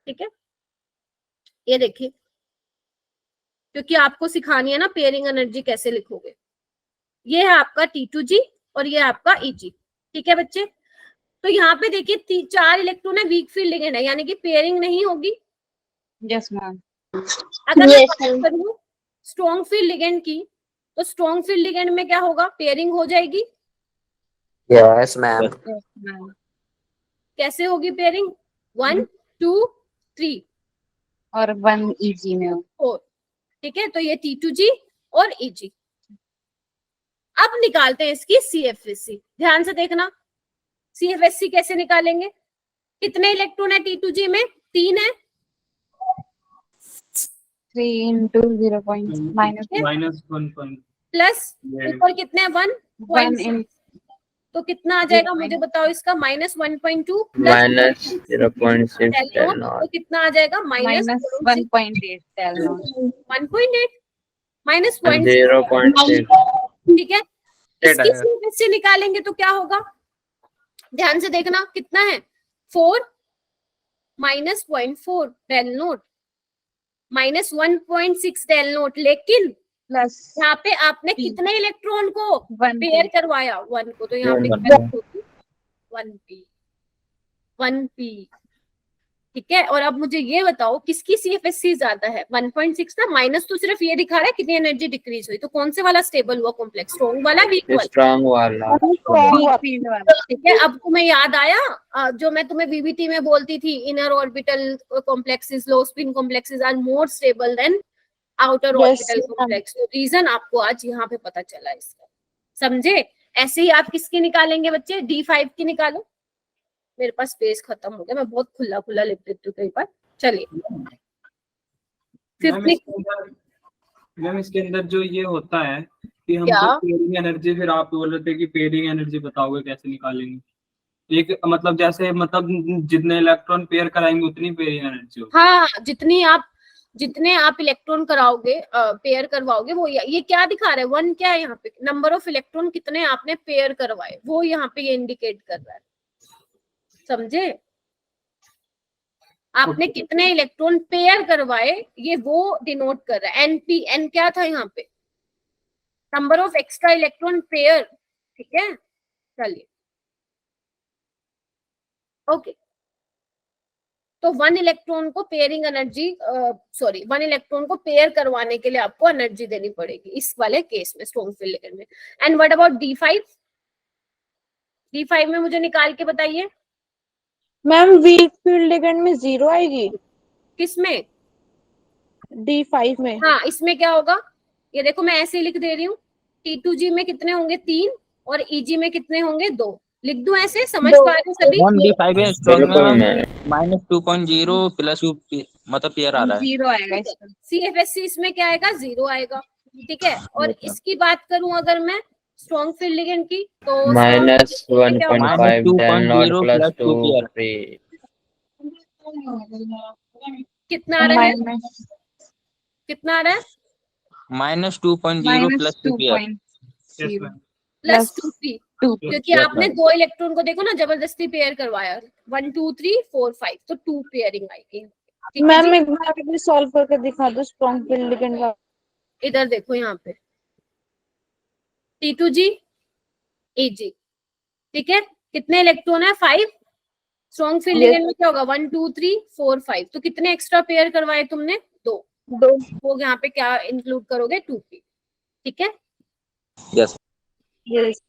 ठीक है? ये देखिए, क्योंकि आपको सिखानी है ना पेयरिंग एनर्जी कैसे लिखोगे। ये है आपका T2G और ये आपका EG, ठीक है बच्चे? तो यहाँ पे देखिए 4 इलेक्ट्रॉन है, वीक फील्ड लिगेंड है, यानी कि पेयरिंग नहीं होगी। Yes ma'am. अगर मैं Yes, बात ma'am. करूं स्ट्रॉन्ग फील्ड लिगेंड की, तो स्ट्रॉन्ग फील्ड लिगेंड में क्या होगा? पेयरिंग हो जाएगी। Yes ma'am. कैसे होगी पेयरिंग? 1 2 3 और 1 EG में 4, ठीक है? तो ये T2G और EG। अब निकालते हैं इसकी CFSC। ध्यान से देखना, CFSC कैसे निकालेंगे? कितने इलेक्ट्रॉन है T2G में? 3 है। 3 into 0. minus -1. प्लस ऊपर कितने? 1 1.6। in तो कितना आ जाएगा मुझे बताओ इसका? -1.2 माइनस 0.6 डेल नॉट। तो कितना आ जाएगा? minus 1.8 tell not. 1.8 -0.6, 0.6 ठीक है? इसकी CFSC निकालेंगे तो क्या होगा? ध्यान से देखना, कितना है? 4 -0.4 डेल नोट -1.6 डेल नोट। लेकिन plus यहाँ पे आपने P. कितने इलेक्ट्रॉन को 1 पेयर करवाया? 1 को, तो यहाँ पे One. क्या होगी? 1p, ठीक है? और अब मुझे ये बताओ किसकी CFSC ज्यादा है? 1.6 ना, माइनस तो सिर्फ ये दिखा रहा है कितनी एनर्जी डिक्रीज हुई। तो कौन से वाला स्टेबल हुआ कॉम्प्लेक्स? स्ट्रॉन्ग वाला, वीक वाला? स्ट्रॉन्ग वाला। field वाला. ठीक है? अब तुम्हें याद आया जो मैं तुम्हें VBT में बोलती थी, inner orbital complexes, low spin complexes are more stable than outer orbital complex. तो रीजन आपको आज यहाँ पे पता चला इसका, समझे? ऐसे ही आप किसकी निकालेंगे बच्चे? D5 की निकालो। मेरे पास स्पेस खत्म हो गया, मैं बहुत खुला खुला लिख देती हूँ कई बार। चलिए मैम इसके अंदर जो ये होता है कि क्या? हमको पेयरिंग एनर्जी, फिर आप बोल रहे थे कि पेयरिंग एनर्जी बताओगे कैसे निकालेंगे? एक मतलब जैसे मतलब जितने इलेक्ट्रॉन पेयर कराएंगे उतनी पेयरिंग एनर्जी होगी। हाँ, जितने आप इलेक्ट्रॉन कराओगे, पेयर करवाओगे, वो ये क्या दिखा रहा है? 1 क्या है यहाँ पे? नंबर ऑफ इलेक्ट्रॉन कितने आपने पेयर करवाए, वो यहाँ पे ये इंडिकेट कर रहा है, समझे? आपने कितने इलेक्ट्रॉन पेयर करवाए, ये वो डिनोट कर रहा है। एन क्या था यहाँ पे? Number of extra electron pair, ठीक है? चलिए ओके। तो 1 इलेक्ट्रॉन को पेयरिंग एनर्जी, 1 इलेक्ट्रॉन को पेयर करवाने के लिए आपको एनर्जी देनी पड़ेगी इस वाले केस में, स्ट्रॉन्ग फील्ड लिगेंड में। And what about D5? D5 में मुझे निकाल के बताइए। मैम वीक फील्ड लिगेंड में 0 आएगी किसमें? D5 में। हाँ, इसमें क्या होगा? ये देखो मैं ऐसे ही लिख दे रही हूँ। T2G में कितने होंगे? 3, और EG में कितने होंगे? 2। लिख दूं ऐसे? समझ पा रहे हो सभी? One D5 है स्ट्रॉन्ग बिल्कुल में -2.0 प्लस मतलब पेयर आ रहा है। 0 आएगा इसका। CFSC इसमें क्या आएगा? 0 आएगा, ठीक है? और Yes, ma'am. इसकी बात करूं अगर मैं स्ट्रॉन्ग फील्ड लिगेंड की, तो -1.5 del naught -2.0 plus plus 2 2 pair. 3 कितना आ रहा है? कितना आ रहा है? -2.0 plus 2 pair. Yes, ma'am. Plus 2 3, क्योंकि Yes, आपने ma'am. 2 इलेक्ट्रॉन को देखो ना जबरदस्ती पेयर करवाया। 1 2 3 4 5, तो 2 पेयरिंग आएगी, ठीक है मैम जी? एक बार भी सॉल्व करके दिखा दो स्ट्रॉन्ग फील्ड लिगेंड का। इधर देखो यहाँ पे T2G EG, ठीक है? कितने इलेक्ट्रॉन है? 5। स्ट्रॉन्ग फील्ड लिगेंड में क्या होगा? 1 2 3 4 5। तो कितने एक्स्ट्रा पेयर करवाए तुमने? 2। वो यहाँ पे क्या इंक्लूड करोगे? 2p, ठीक है? Yes. यस।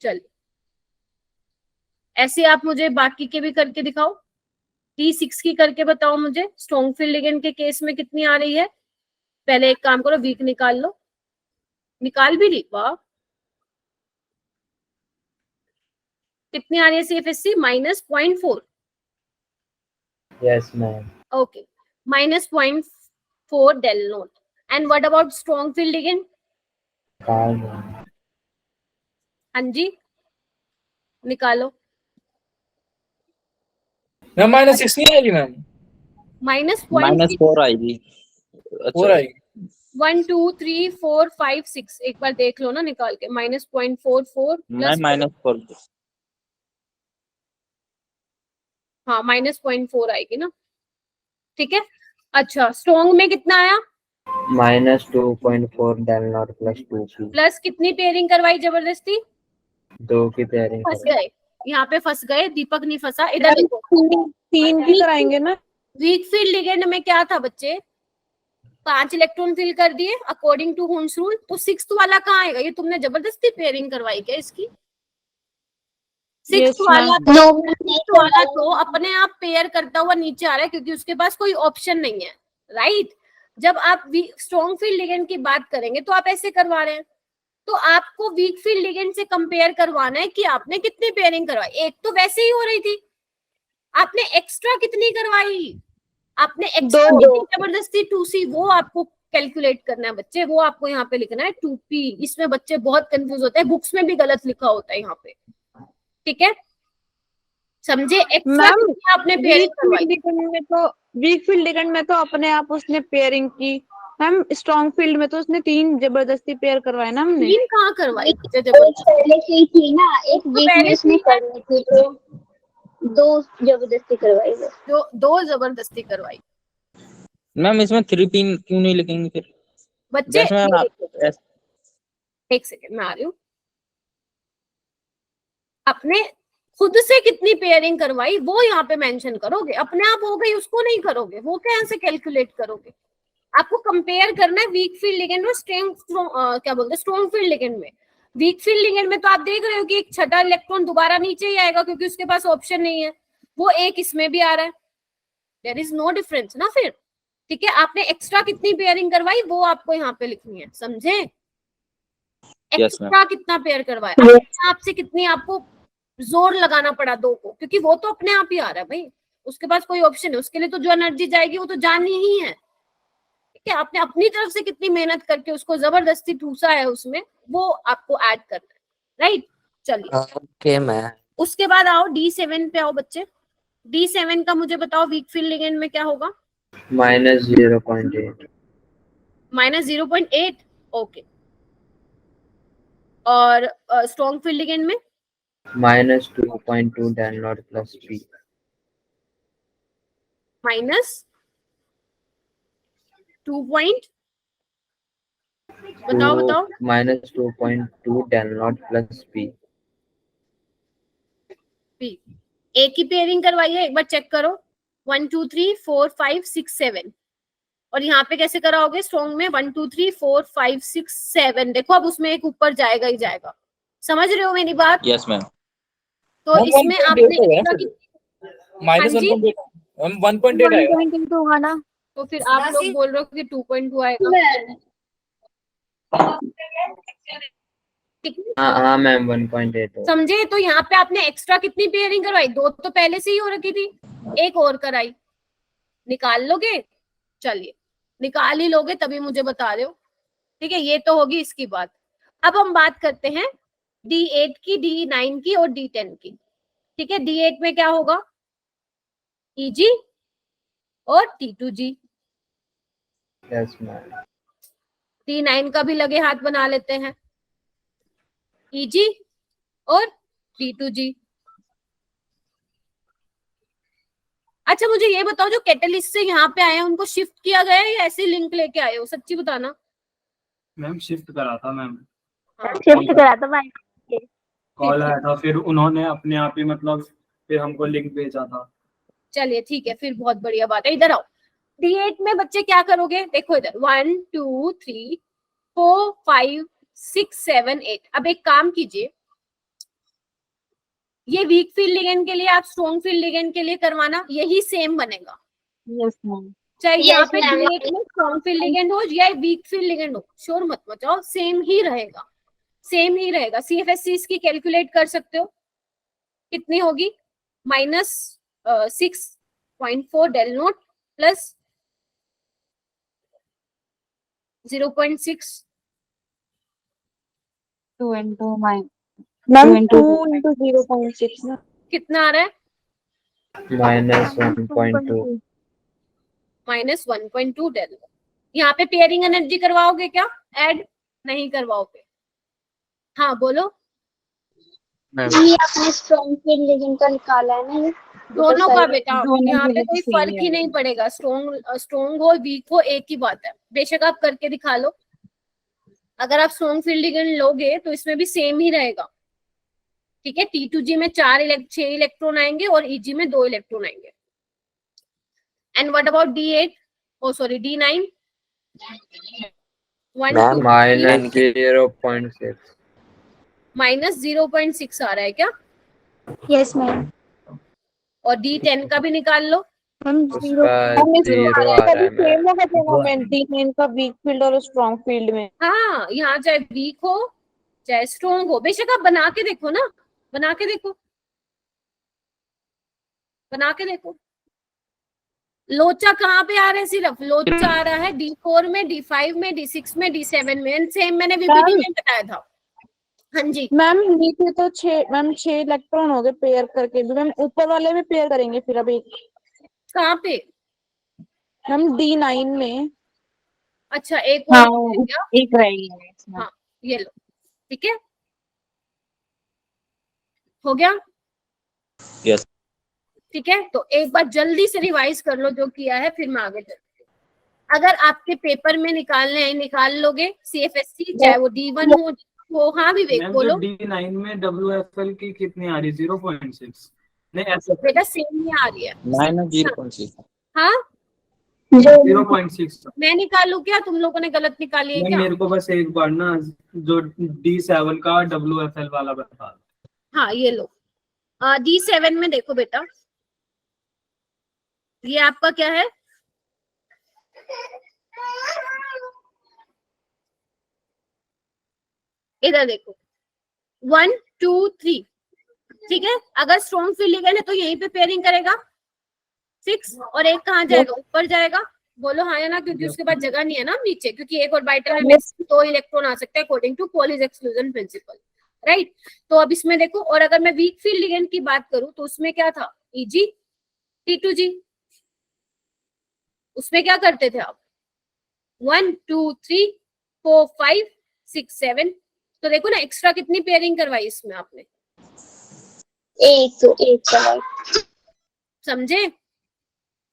चलिए ऐसे आप मुझे बाकी के भी करके दिखाओ। D6 की करके बताओ मुझे, स्ट्रॉन्ग फील्ड लिगेंड के केस में कितनी आ रही है? पहले एक काम करो, वीक निकाल लो, निकाल भी ली, वाह। कितनी आ रही है CFSC? -0.4। Yes ma'am. Okay, -0.4 del note. And what about strong field ligand? निकाल मैम। हाँ जी, निकालो। मैम -6 नहीं आएगी मैम, -4 आएगी। अच्छा 4 आएगी। 1 2 3 4 5 6 एक बार देख लो ना निकाल के। -0.44 मैं प्लस -4 हाँ -0.4 आएगी ना, ठीक है। अच्छा, स्ट्रॉन्ग में कितना आया? -2.4 del naught plus 2p। Plus कितनी पेयरिंग करवाई जबरदस्ती? 2 की पेयरिंग फंस गए, यहाँ पे फंस गए, दीपक नहीं फंसा। इधर मैम देखो, 3 की कराएंगे ना? वीक फील्ड लिगेंड में क्या था बच्चे? 5 इलेक्ट्रॉन फिल कर दिए अकॉर्डिंग टू हुंस रूल, तो 6th वाला कहाँ आएगा? ये तुमने जबरदस्ती पेयरिंग करवाई क्या इसकी? 6th वाला तो अपने आप पेयर करता हुआ नीचे आ रहा है क्योंकि उसके पास कोई ऑप्शन नहीं है, राइट। जब आप स्ट्रॉन्ग फील्ड लिगेंड की बात करेंगे तो आप ऐसे करवा रहे हैं, तो आपको वीक फील्ड लिगेंड से कंपेयर करवाना है कि आपने कितनी पेयरिंग करवाई। एक तो वैसे ही हो रही थी, आपने एक्स्ट्रा कितनी करवाई? आपने एक्स्ट्रा जबरदस्ती 2C, वो आपको कैलकुलेट करना है बच्चे, वो आपको यहाँ पे लिखना है 2P। इसमें बच्चे बहुत कंफ्यूज होते हैं, बुक्स में भी गलत लिखा होता है यहाँ पे, ठीक है, समझे? एक्स्ट्रा कितनी आपने पेयरिंग करवाई? वीक फील्ड लिगेंड में तो अपने आप उसने पेयरिंग की मैम, स्ट्रॉन्ग फील्ड में तो उसने 3 जबरदस्ती पेयर करवाए ना हमने। 3 कहाँ करवाई बच्चे जबरदस्ती? पहले की थी ना, एक तो वीक पहले में उसने करनी थी तो 2 जबरदस्ती करवाई है। दो जबरदस्ती करवाई। मैम इसमें 3 पिन क्यों नहीं लिखेंगे फिर? बच्चे जैसे मैम एक सेकेंड में आ रही हूँ। अपने खुद से कितनी पेयरिंग करवाई वो यहाँ पे मेंशन करोगे, अपने आप हो गई उसको नहीं करोगे, वो कैसे कैलकुलेट करोगे? आपको कंपेयर करना है वीक फील्ड लिगेंड और क्या बोलते हैं स्ट्रॉन्ग फील्ड लिगेंड में। वीक फील्ड लिगेंड में तो आप देख रहे हो कि एक छठा इलेक्ट्रॉन दोबारा नीचे ही आएगा क्योंकि उसके पास ऑप्शन नहीं है, वो एक इसमें भी आ रहा है, देयर इज नो डिफरेंस ना फिर, ठीक है। आपने एक्स्ट्रा कितनी पेयरिंग करवाई वो आपको यहाँ पे लिखनी है, समझे? एक्स्ट्रा कितना पेयर करवाया, आपसे कितनी आपको जोर लगाना पड़ा 2 को, क्योंकि वो तो अपने आप ही आ रहा है भाई, उसके पास कोई ऑप्शन है, उसके लिए तो जो एनर्जी जाएगी वो तो जानी ही है, ठीक है। आपने अपनी तरफ से कितनी मेहनत करके उसको जबरदस्ती ठूसा है उसमें, वो आपको ऐड करना है, राइट। चलिए ओके मैम। उसके बाद आओ D7 पे आओ बच्चे। D7 का मुझे बताओ वीक फील्ड लिगेंड में क्या होगा? -0.8। -0.8, ओके। और स्ट्रॉन्ग फील्ड लिगेंड में -2.2 डेल नॉट प्लस p। -2. बताओ -2.2 del naught plus p। P। एक ही पेयरिंग करवाई है, एक बार चेक करो। 1 2 3 4 5 6 7 और यहाँ पे कैसे कराओगे? स्ट्रॉन्ग में 1 2 3 4 5 6 7, देखो अब उसमें एक ऊपर जाएगा ही जाएगा, समझ रहे हो मेरी बात? Yes ma'am. तो इसमें आपने -1.8 आएगा। 1.8 होगा ना? तो फिर आप लोग बोल रहे हो कि 2.2 आएगा, हाँ मैम 1.8 हो। समझे? तो यहाँ पे आपने एक्स्ट्रा कितनी पेयरिंग करवाई? 2 तो पहले से ही हो रखी थी, एक और कराई, निकाल लोगे? चलिए निकाल ही लोगे तभी मुझे बता रहे हो, ठीक है। ये तो होगी इसकी बात। अब हम बात करते हैं D8 की, D9 की और D10 की, ठीक है। D8 में क्या होगा? EG और T2G। Yes ma'am. D9 का भी लगे हाथ बना लेते हैं, EG और T2G। अच्छा मुझे ये बताओ, जो कैटलिस्ट से यहाँ पे आए हैं उनको शिफ्ट किया गया है या ऐसे लिंक लेके आए हो? सच्ची बताना। मैम शिफ्ट करा था मैम, शिफ्ट करा था भाई, कॉल आया था, फिर उन्होंने अपने आप ही मतलब फिर हमको लिंक भेजा था। चलिए ठीक है, फिर बहुत बढ़िया बात है। इधर आओ, D8 में बच्चे क्या करोगे? देखो इधर 1 2 3 4 5 6 7 8। अब एक काम कीजिए, ये वीक फील्ड लिगेंड के लिए, आप स्ट्रॉन्ग फील्ड लिगेंड के लिए करवाना, यही सेम बनेगा, यस मैम। चाहे यहाँ Yes, पे ma'am. D8 में स्ट्रॉन्ग फील्ड लिगेंड हो या वीक फील्ड लिगेंड हो, शोर मत मचाओ, सेम ही रहेगा, सेम ही रहेगा। CFSC की कैलकुलेट कर सकते हो, कितनी होगी, -6.4 del naught plus 0.6, 2 into ma'am 2 into 0.6 ना, कितना आ रहा है, -1.2 -1.2 डेल। यहाँ पे पेयरिंग एनर्जी करवाओगे क्या, ऐड नहीं करवाओगे? हाँ बोलो। ये आपने स्ट्रॉन्ग फील्ड लिगेंड का निकाला है ना, ये दोनों का बेटा, दोनों यहाँ के पे लिए कोई same फर्क ही ही नहीं पड़ेगा, स्ट्रॉन्ग हो वीक हो एक ही बात है, बेशक आप करके दिखा लो। अगर आप स्ट्रॉन्ग फील्ड लिगेंड लोगे तो इसमें भी सेम ही रहेगा, ठीक है। T2G में 6 इलेक्ट्रॉन आएंगे और EG में 2 इलेक्ट्रॉन आएंगे। And what about D8, oh sorry D9, 1 ma'am, -0.6 -0.6 आ रहा है क्या, यस मैम। और D10 का भी निकाल लो। मैम उसका 0 0 आ रहा है सेम मैम। होगा मेंटेन इनका वीक फील्ड और स्ट्रॉन्ग फील्ड में। हाँ, यहाँ चाहे वीक हो चाहे स्ट्रॉन्ग हो, बेशक आप बना के देखो ना, बना के देखो, बना के देखो। लोचा कहाँ पे आ रहा है, सिर्फ लोचा आ रहा है D4 में, D5 में, D6 में, D7 में, सेम मैंने VPT में बताया था। हाँ जी मैम नीचे तो 6 इलेक्ट्रॉन हो गए पेयर करके भी, मैम ऊपर वाले में पेयर करेंगे फिर अभी। कहाँ पे, मैम D9 में। अच्छा एक और रह गया। एक रहेगी। हाँ ये लो, ठीक है, हो गया। Yes. ठीक है, तो एक बार जल्दी से रिवाइज कर लो जो किया है, फिर मैं आगे चलती हूँ। अगर आपके पेपर में निकालने हैं निकाल लोगे, CFSC चाहे वो D1 हो, हाँ विवेक मैम बोलो। जो D9 में WFL की कितनी आ रही है, 0.6? नहीं ऐसा बेटा सेम ही आ रही है, -0.6. हाँ 0.6। मैं निकालू क्या, तुम लोगों ने गलत निकाली है मैम क्या? मेरे को बस एक बार ना जो D7 का WFL वाला बता दो। हाँ ये लो, D7 में देखो बेटा, ये आपका क्या है, इधर देखो 1 2 3, ठीक है। अगर स्ट्रॉन्ग फील्ड लिगेंड है तो यहीं पे पेयरिंग करेगा 6, और एक कहाँ जाएगा, ऊपर जाएगा, बोलो हाँ या ना, क्योंकि उसके बाद जगह नहीं है ना नीचे, क्योंकि एक ऑर्बिटल में मैक्सिमम 2 इलेक्ट्रॉन आ सकते हैं according to Pauli's exclusion principle, right. तो अब इसमें देखो, और अगर मैं वीक फील्ड लिगेंड की बात करूं तो उसमें क्या था, EG T2G, उसमें क्या करते थे आप, 1 2 3 4 5 6 7, तो देखो ना एक्स्ट्रा कितनी पेयरिंग करवाई इसमें आपने, एक चलो समझे?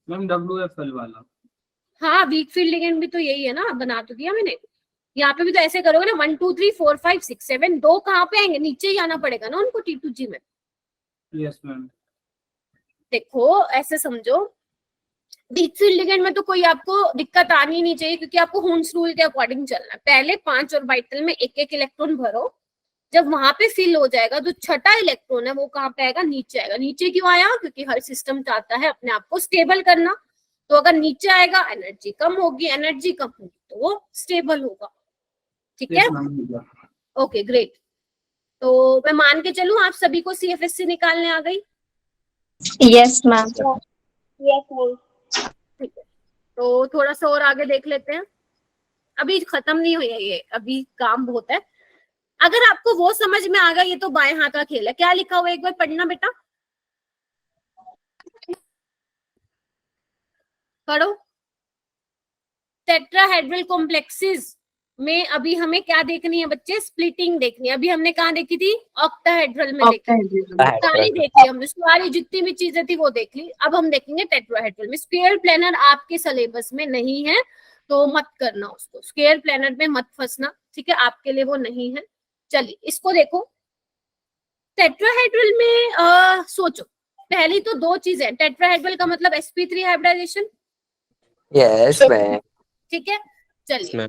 मैम WFL वाला। हाँ वीक फील्ड लिगेंड भी तो यही है ना, बना तो दिया मैंने। यहाँ पे भी तो ऐसे करोगे ना, 1 2 3 4 5 6 7, 2 कहाँ पे आएंगे, नीचे ही आना पड़ेगा ना उनको T2G में। Yes ma'am. देखो ऐसे समझो, वीक फील्ड लिगेंड में तो कोई आपको दिक्कत आनी नहीं चाहिए, क्योंकि आपको हुन्स रूल के अकॉर्डिंग चलना है। पहले 5 ऑर्बिटल में एक एक इलेक्ट्रॉन भरो, जब वहां पे फिल हो जाएगा जो छठा इलेक्ट्रॉन है वो कहाँ पे आएगा, नीचे आएगा। नीचे क्यों आया, क्योंकि हर सिस्टम चाहता है अपने आप को स्टेबल करना, तो अगर नीचे आएगा एनर्जी कम होगी, एनर्जी कम होगी तो वो स्टेबल होगा, ठीक है। ओके ग्रेट, तो मैं मान के चलूं आप सभी को CFSC निकालने आ गई, यस मैम। Yes ma'am. ठीक है। तो थोड़ा सा और आगे देख लेते हैं, अभी खत्म नहीं हुई है ये, अभी काम बहुत है। अगर आपको वो समझ में आ गया, ये तो बाएं हाथ का खेल है, क्या लिखा हुआ है एक बार पढ़ना बेटा, पढ़ो। टेट्राहेड्रल कॉम्प्लेक्सेस में अभी हमें क्या देखनी है बच्चे, स्प्लिटिंग देखनी है। अभी हमने कहाँ देखी थी, ऑक्टाहेड्रल में देखी, सारी देखी हमने, सारी जितनी भी चीजें थी वो देख ली। अब हम देखेंगे टेट्राहेड्रल में। स्क्वायर प्लेनर आपके सिलेबस में नहीं है तो मत करना उसको, स्क्वायर प्लेनर में मत फंसना, ठीक है, आपके लिए वो नहीं है। चलिए इसको देखो, टेट्राहेड्रल में सोचो, पहली तो 2 चीजें, टेट्राहेड्रल का मतलब sp3 हाइब्रिडाइजेशन, यस मैम। ठीक है। चलिए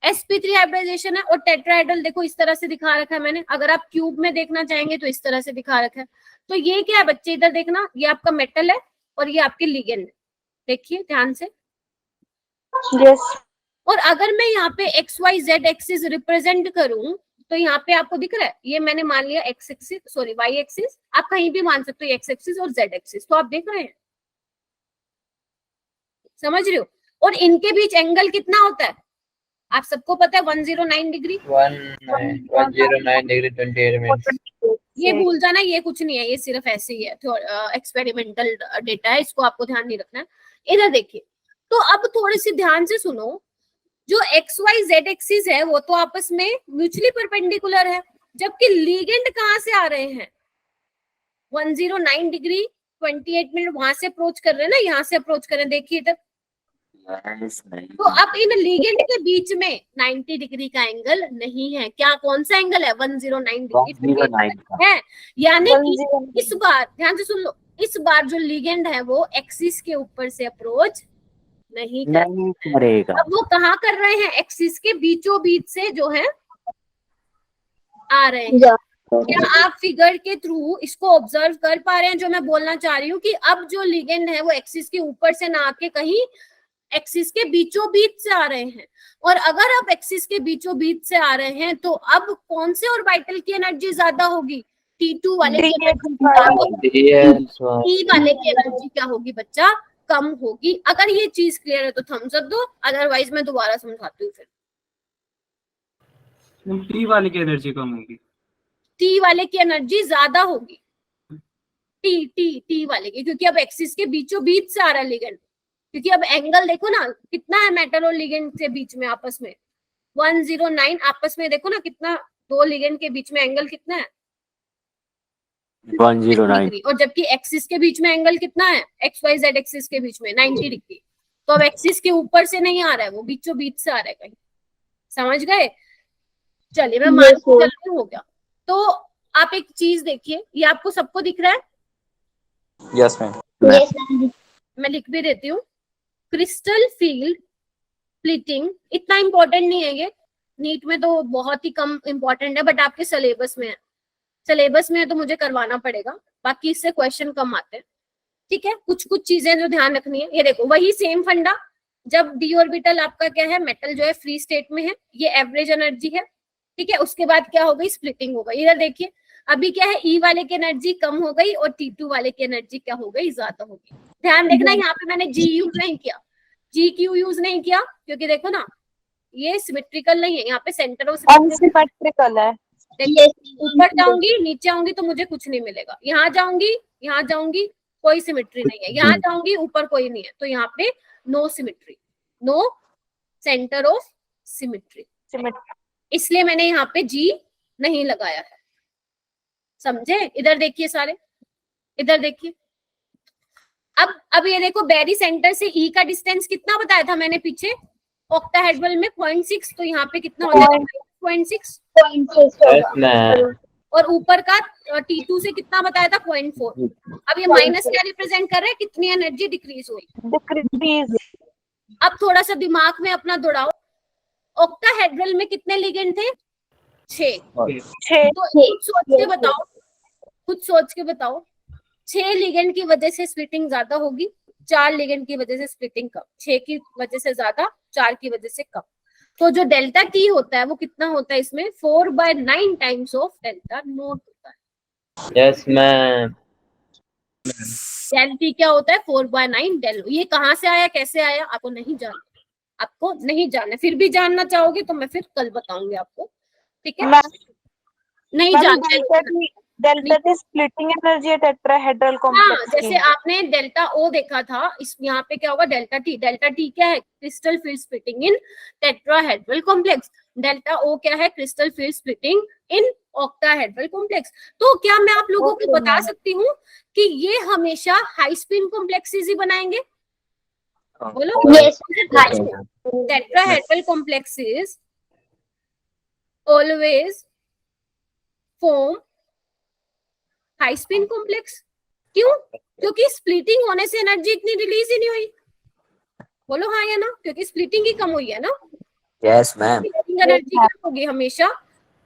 sp3 हाइब्रिडाइजेशन है। और टेट्राहेड्रल देखो इस तरह से दिखा रखा है मैंने, अगर आप क्यूब में देखना चाहेंगे तो इस तरह से दिखा रखा है। तो ये क्या है बच्चे, इधर देखना, ये आपका मेटल है और ये आपके लिगेंड है, देखिए ध्यान से। यस और अगर मैं यहाँ पे X Y Z axis represent करूं तो यहाँ पे आपको दिख रहा है, ये मैंने मान लिया X axis, sorry Y axis, आप कहीं भी मान सकते हो एक्स एक्सिस और जेड एक्सिस, तो आप देख रहे हैं, समझ रहे हो। और इनके बीच एंगल कितना होता है आप सबको पता है, 109 डिग्री। 109 degree 28 minutes. ये भूल जाना, ये कुछ नहीं है, ये सिर्फ ऐसे ही है, एक्सपेरिमेंटल डेटा है, इसको आपको ध्यान नहीं रखना है। इधर देखिए, तो अब थोड़ी सी ध्यान से सुनो, जो एक्स वाई जेड एक्सिस है वो तो आपस में म्यूचुअली परपेंडिकुलर है, जबकि लीगेंड कहाँ से आ रहे हैं, 109 डिग्री 28 मिनट वहां से अप्रोच कर रहे हैं ना, यहाँ से अप्रोच कर रहे हैं, देखिए इधर। यस नहीं, तो अब इन लीगेंड के बीच में 90 डिग्री का एंगल नहीं है, क्या कौन सा एंगल है, 109 डिग्री 109 का है। यानी कि इस बार ध्यान से सुन लो, इस बार जो लीगेंड है वो एक्सिस के ऊपर से अप्रोच नहीं करेगा। अब वो कहाँ कर रहे हैं, एक्सिस के बीचों बीच से जो है आ रहे हैं। क्या आप फिगर के थ्रू इसको ऑब्जर्व कर पा रहे हैं जो मैं बोलना चाह रही हूँ, कि अब जो लिगेंड है वो एक्सिस के ऊपर से ना आके कहीं एक्सिस के बीचों बीच से आ रहे हैं। और अगर आप एक्सिस के बीचों बीच से आ रहे हैं तो अब कौन से ऑर्बिटल की एनर्जी ज्यादा होगी, T2 वाले की E वाले की एनर्जी क्या होगी बच्चा, कम होगी। अगर ये चीज क्लियर है तो थम्स अप दो, अदरवाइज मैं दोबारा समझाती हूँ फिर। टी वाले की एनर्जी कम होगी, टी वाले की एनर्जी ज्यादा होगी, टी वाले की, क्योंकि अब एक्सिस के बीचों बीच से आ रहा है लिगेंड। क्योंकि अब एंगल देखो ना कितना है मेटल और लिगेंड के बीच में आपस में, 109 आपस में देखो ना कितना, दो लिगेंड के बीच में एंगल कितना है, 109। और जबकि एक्सिस के बीच में एंगल कितना है, एक्स वाई जेड एक्सिस के बीच में 90 डिग्री। तो अब एक्सिस के ऊपर से नहीं आ रहा है, वो बीचों बीच से आ रहा है कहीं, समझ गए। चलिए मैं मान चल रही हूँ, हो गया। तो आप एक चीज देखिए, ये आपको सबको दिख रहा है, यस मैम। मैं लिख भी देती हूँ। क्रिस्टल फील्ड स्प्लिटिंग इतना इंपॉर्टेंट नहीं है ये, नीट में तो बहुत ही कम इंपॉर्टेंट है, बट आपके सिलेबस में है, सिलेबस में है तो मुझे करवाना पड़ेगा, बाकी इससे क्वेश्चन कम आते हैं, ठीक है। कुछ कुछ चीजें जो ध्यान रखनी है, ये देखो वही सेम फंडा, जब डी ऑर्बिटल आपका क्या है, मेटल जो है फ्री स्टेट में है, ये एवरेज एनर्जी है, ठीक है। उसके बाद क्या हो गई, स्प्लिटिंग हो गई। इधर देखिए अभी क्या है, ई वाले की एनर्जी कम हो गई और T2 वाले की एनर्जी क्या हो गई, ज्यादा हो गई। ध्यान देखना, यहाँ पे मैंने जी यूज नहीं किया, जी क्यू यूज नहीं किया, क्योंकि देखो ना ये सिमेट्रिकल नहीं है, यहाँ पे सेंटर ऑफ अनसिमेट्रिकल है। ऊपर जाऊंगी नीचे आऊंगी तो मुझे कुछ नहीं मिलेगा, यहाँ जाऊंगी कोई सिमेट्री नहीं है, यहाँ जाऊंगी ऊपर कोई नहीं है, तो यहाँ पे no symmetry, no centre of symmetry, इसलिए मैंने यहाँ पे जी नहीं लगाया है, समझे। इधर देखिए सारे, इधर देखिए। अब ये देखो बैरी सेंटर से ई का डिस्टेंस कितना बताया था मैंने पीछे, ऑक्टाहेड्रल में 0.6, तो यहाँ पे कितना हो जाएगा 0.6, और ऊपर का T2 से कितना बताया था 0.4। अब ये माइनस क्या रिप्रेजेंट कर रहा है, कितनी एनर्जी डिक्रीज हुई। अब थोड़ा सा दिमाग में अपना दौड़ाओ, ऑक्टाहेड्रल में कितने लिगेंड थे, 6। तो खुद सोच के बताओ 6 लिगेंड की वजह से स्प्लिटिंग ज्यादा होगी, 4 लिगेंड की वजह से स्प्लिटिंग कम, 6 की वजह से ज्यादा, 4 की वजह से कम। तो जो डेल्टा टी होता है वो कितना होता है, इसमें 4/9 टाइम्स ऑफ डेल्टा नोट होता है। Yes ma'am. डेल टी क्या होता है, 4/9 डेल। ये कहाँ से आया, कैसे आया, आपको नहीं जानना, फिर भी जानना चाहोगे तो मैं फिर कल बताऊंगी आपको, ठीक है। नहीं जानना, डेल्टा टी स्प्लिटिंग एनर्जी है टेट्राहेड्रल कॉम्प्लेक्स की। जैसे आपने डेल्टा ओ देखा था, इस यहाँ पे क्या होगा, डेल्टा टी क्या है, crystal field splitting in tetrahedral complex. Delta o क्या है, crystal field splitting in octahedral complex. तो क्या मैं आप लोगों को बता सकती हूँ कि ये हमेशा हाई स्पिन कॉम्प्लेक्सेस ही बनाएंगे, बोलो। Tetrahedral complexes always form high spin complex. क्यों, क्योंकि स्प्लिटिंग होने से एनर्जी इतनी रिलीज ही नहीं हुई, बोलो हाँ या ना, क्योंकि स्प्लिटिंग ही कम हुई है ना। Yes ma'am. पेयरिंग एनर्जी क्या होगी, हमेशा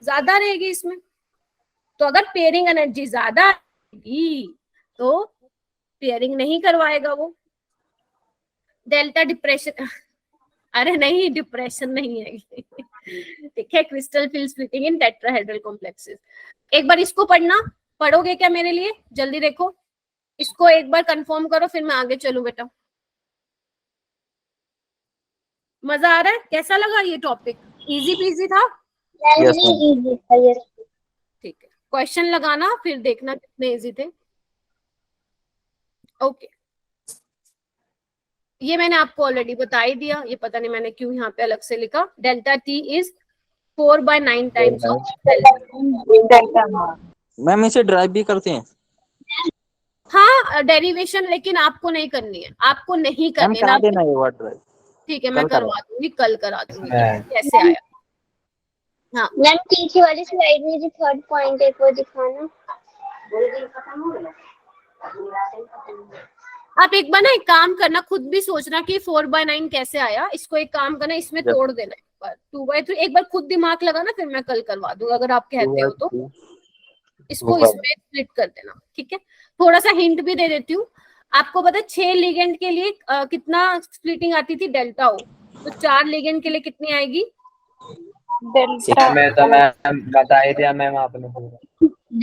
ज्यादा रहेगी इसमें। तो अगर पेयरिंग एनर्जी ज्यादा रहेगी तो पेयरिंग नहीं करवाएगा वो। डेल्टा डिप्रेशन, अरे नहीं डिप्रेशन नहीं है ठीक है। Crystal field splitting in tetrahedral complexes. एक बार इसको पढ़ना, पढ़ोगे क्या मेरे लिए? जल्दी देखो, इसको एक बार कंफर्म करो फिर मैं आगे चलूं बेटा। मजा आ रहा है? कैसा लगा ये टॉपिक? इजी पीजी था? Yes, easy था, yes. ठीक है, क्वेश्चन लगाना फिर देखना कितने इजी थे। ओके, ये मैंने आपको ऑलरेडी बता ही दिया, ये पता नहीं मैंने क्यों यहाँ पे अलग से लिखा। Delta T is 4/9 times of delta. Ma'am इसे ड्राइव भी करते हैं? हाँ डेरिवेशन, लेकिन आपको नहीं करनी है, आपको नहीं मैम करनी करा है। देना ये वाट ड्राइव। ठीक है, मैं कल करा। करवा दूंगी, कल करा दूंगी हाँ। कैसे आया। हाँ मैम पीछे वाली स्लाइड में जो थर्ड पॉइंट है वो दिखाना। आप एक बार ना एक काम करना, खुद भी सोचना कि 4/9 कैसे आया। इसको एक काम करना, इसमें Yes. तोड़ देना एक बार 2/3। एक बार खुद दिमाग लगाना, फिर मैं कल करवा दूंगा अगर आप कहते हो तो। इसको 2/2 इसमें स्प्लिट कर देना, ठीक है। थोड़ा सा हिंट भी दे देती हूँ आपको। पता है 6 लिगेंड के लिए कितना स्प्लिटिंग आती थी? डेल्टा ओ। तो 4 लिगेंड के लिए कितनी आएगी? डेल्टा मैं तो मैम बता ही दिया मैम आपने पूरा।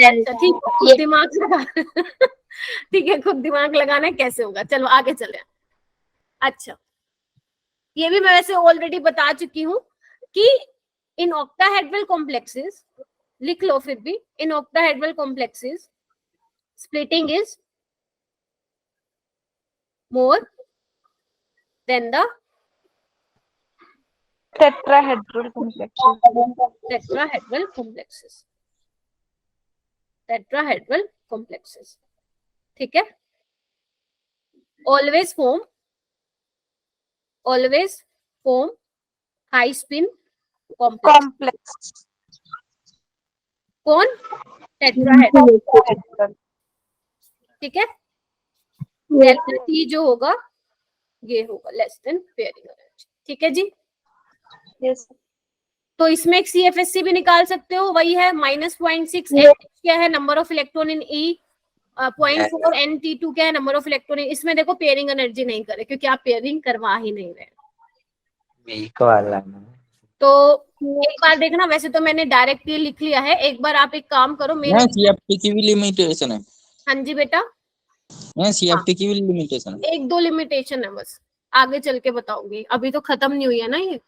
अच्छा ठीक है, खुद दिमाग लगा ठीक है, खुद दिमाग लगाना है कैसे होगा। चलो आगे चले। अच्छा, ये भी मैं वैसे ऑलरेडी बता चुकी हूँ कि इन ऑक्टाहेड्रल कॉम्प्लेक्सेस, लिख लो फिर भी, इन octahedral complexes splitting is more than the tetrahedral complexes. tetrahedral complexes. Tetrahedral complexes, ठीक है। always form high spin complex. Complex कौन? टेट्राहेड्रल, ठीक है। डेल्टा टी जो होगा ये होगा लेस देन पेयरिंग एनर्जी, ठीक है जी। यस तो इसमें एक CFSC भी निकाल सकते हो, वही है -0.6 NH क्या है, number of electron in E। 0.4 NT2 क्या है, नंबर ऑफ इलेक्ट्रॉन इन। इसमें देखो पेयरिंग एनर्जी नहीं करे क्योंकि आप पेयरिंग करवा ही नहीं रहे। वीक वाला में। तो एक बार देखना, वैसे तो मैंने डायरेक्ट ये लिख लिया है। एक बार आप एक काम करो मेरे। मैम CFT की भी लिमिटेशन है? हाँ जी बेटा, मैम CFT की भी लिमिटेशन है? 1-2 लिमिटेशन है बस, आगे चल के बताऊंगी, अभी तो खत्म नहीं हुई है ना ये।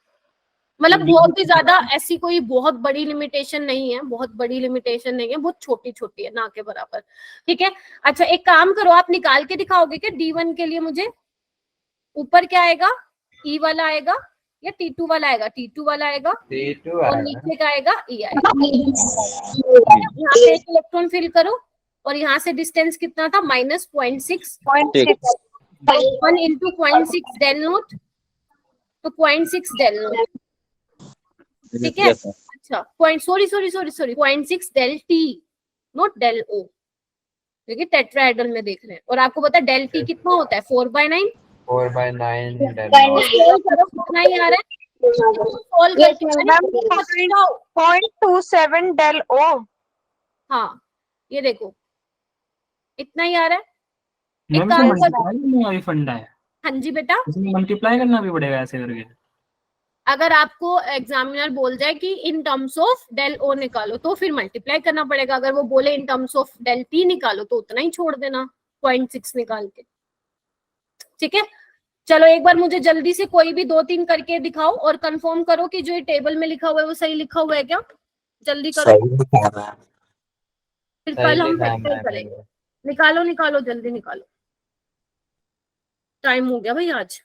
मतलब बहुत ही ज्यादा ऐसी कोई बहुत बड़ी लिमिटेशन नहीं है, बहुत बड़ी लिमिटेशन नहीं है, बहुत छोटी छोटी है, ना के बराबर, ठीक है। अच्छा एक काम करो, आप निकाल के दिखाओगे क्या D1 के लिए मुझे? ऊपर क्या आएगा? E वाला आएगा या T2 वाला आएगा? T2 वाला आएगा। T2 और आएगा। नीचे का आएगा E आएगा। यहाँ पे एक इलेक्ट्रॉन फिल करो और यहाँ से डिस्टेंस कितना था? -0.6। 1 into 0.6 डेल नोट, तो 0.6 डेल नोट, ठीक है। अच्छा sorry 0.6 del T, naught del O, क्योंकि टेट्राहेड्रल में देख रहे हैं। और आपको पता है डेल टी कितना होता है? 4/9। 4/9 कितना ही आ रहा है? सॉल्व Yes, करके 0.27 डेल ओ। हाँ ये देखो इतना ही आ रहा है। एक मैम काम इसमें करो। मल्टीप्लाई करना भी फंडा है, हाँ जी बेटा, इसमें मल्टीप्लाई करना भी पड़ेगा ऐसे करके। अगर आपको एग्जामिनर बोल जाए कि in terms of del O निकालो तो फिर मल्टीप्लाई करना पड़ेगा। अगर वो बोले in terms of del T निकालो तो उतना ही छोड़ देना, 0.6 निकाल के, ठीक है। चलो एक बार मुझे जल्दी से कोई भी 2-3 करके दिखाओ और कंफर्म करो कि जो ये टेबल में लिखा हुआ है वो सही लिखा हुआ है क्या? जल्दी करो, सही लिखा है मैम। फिर सही कल हम लिखा है प्रैक्टिस मैम। करेंगे। निकालो जल्दी निकालो, टाइम हो गया भाई आज।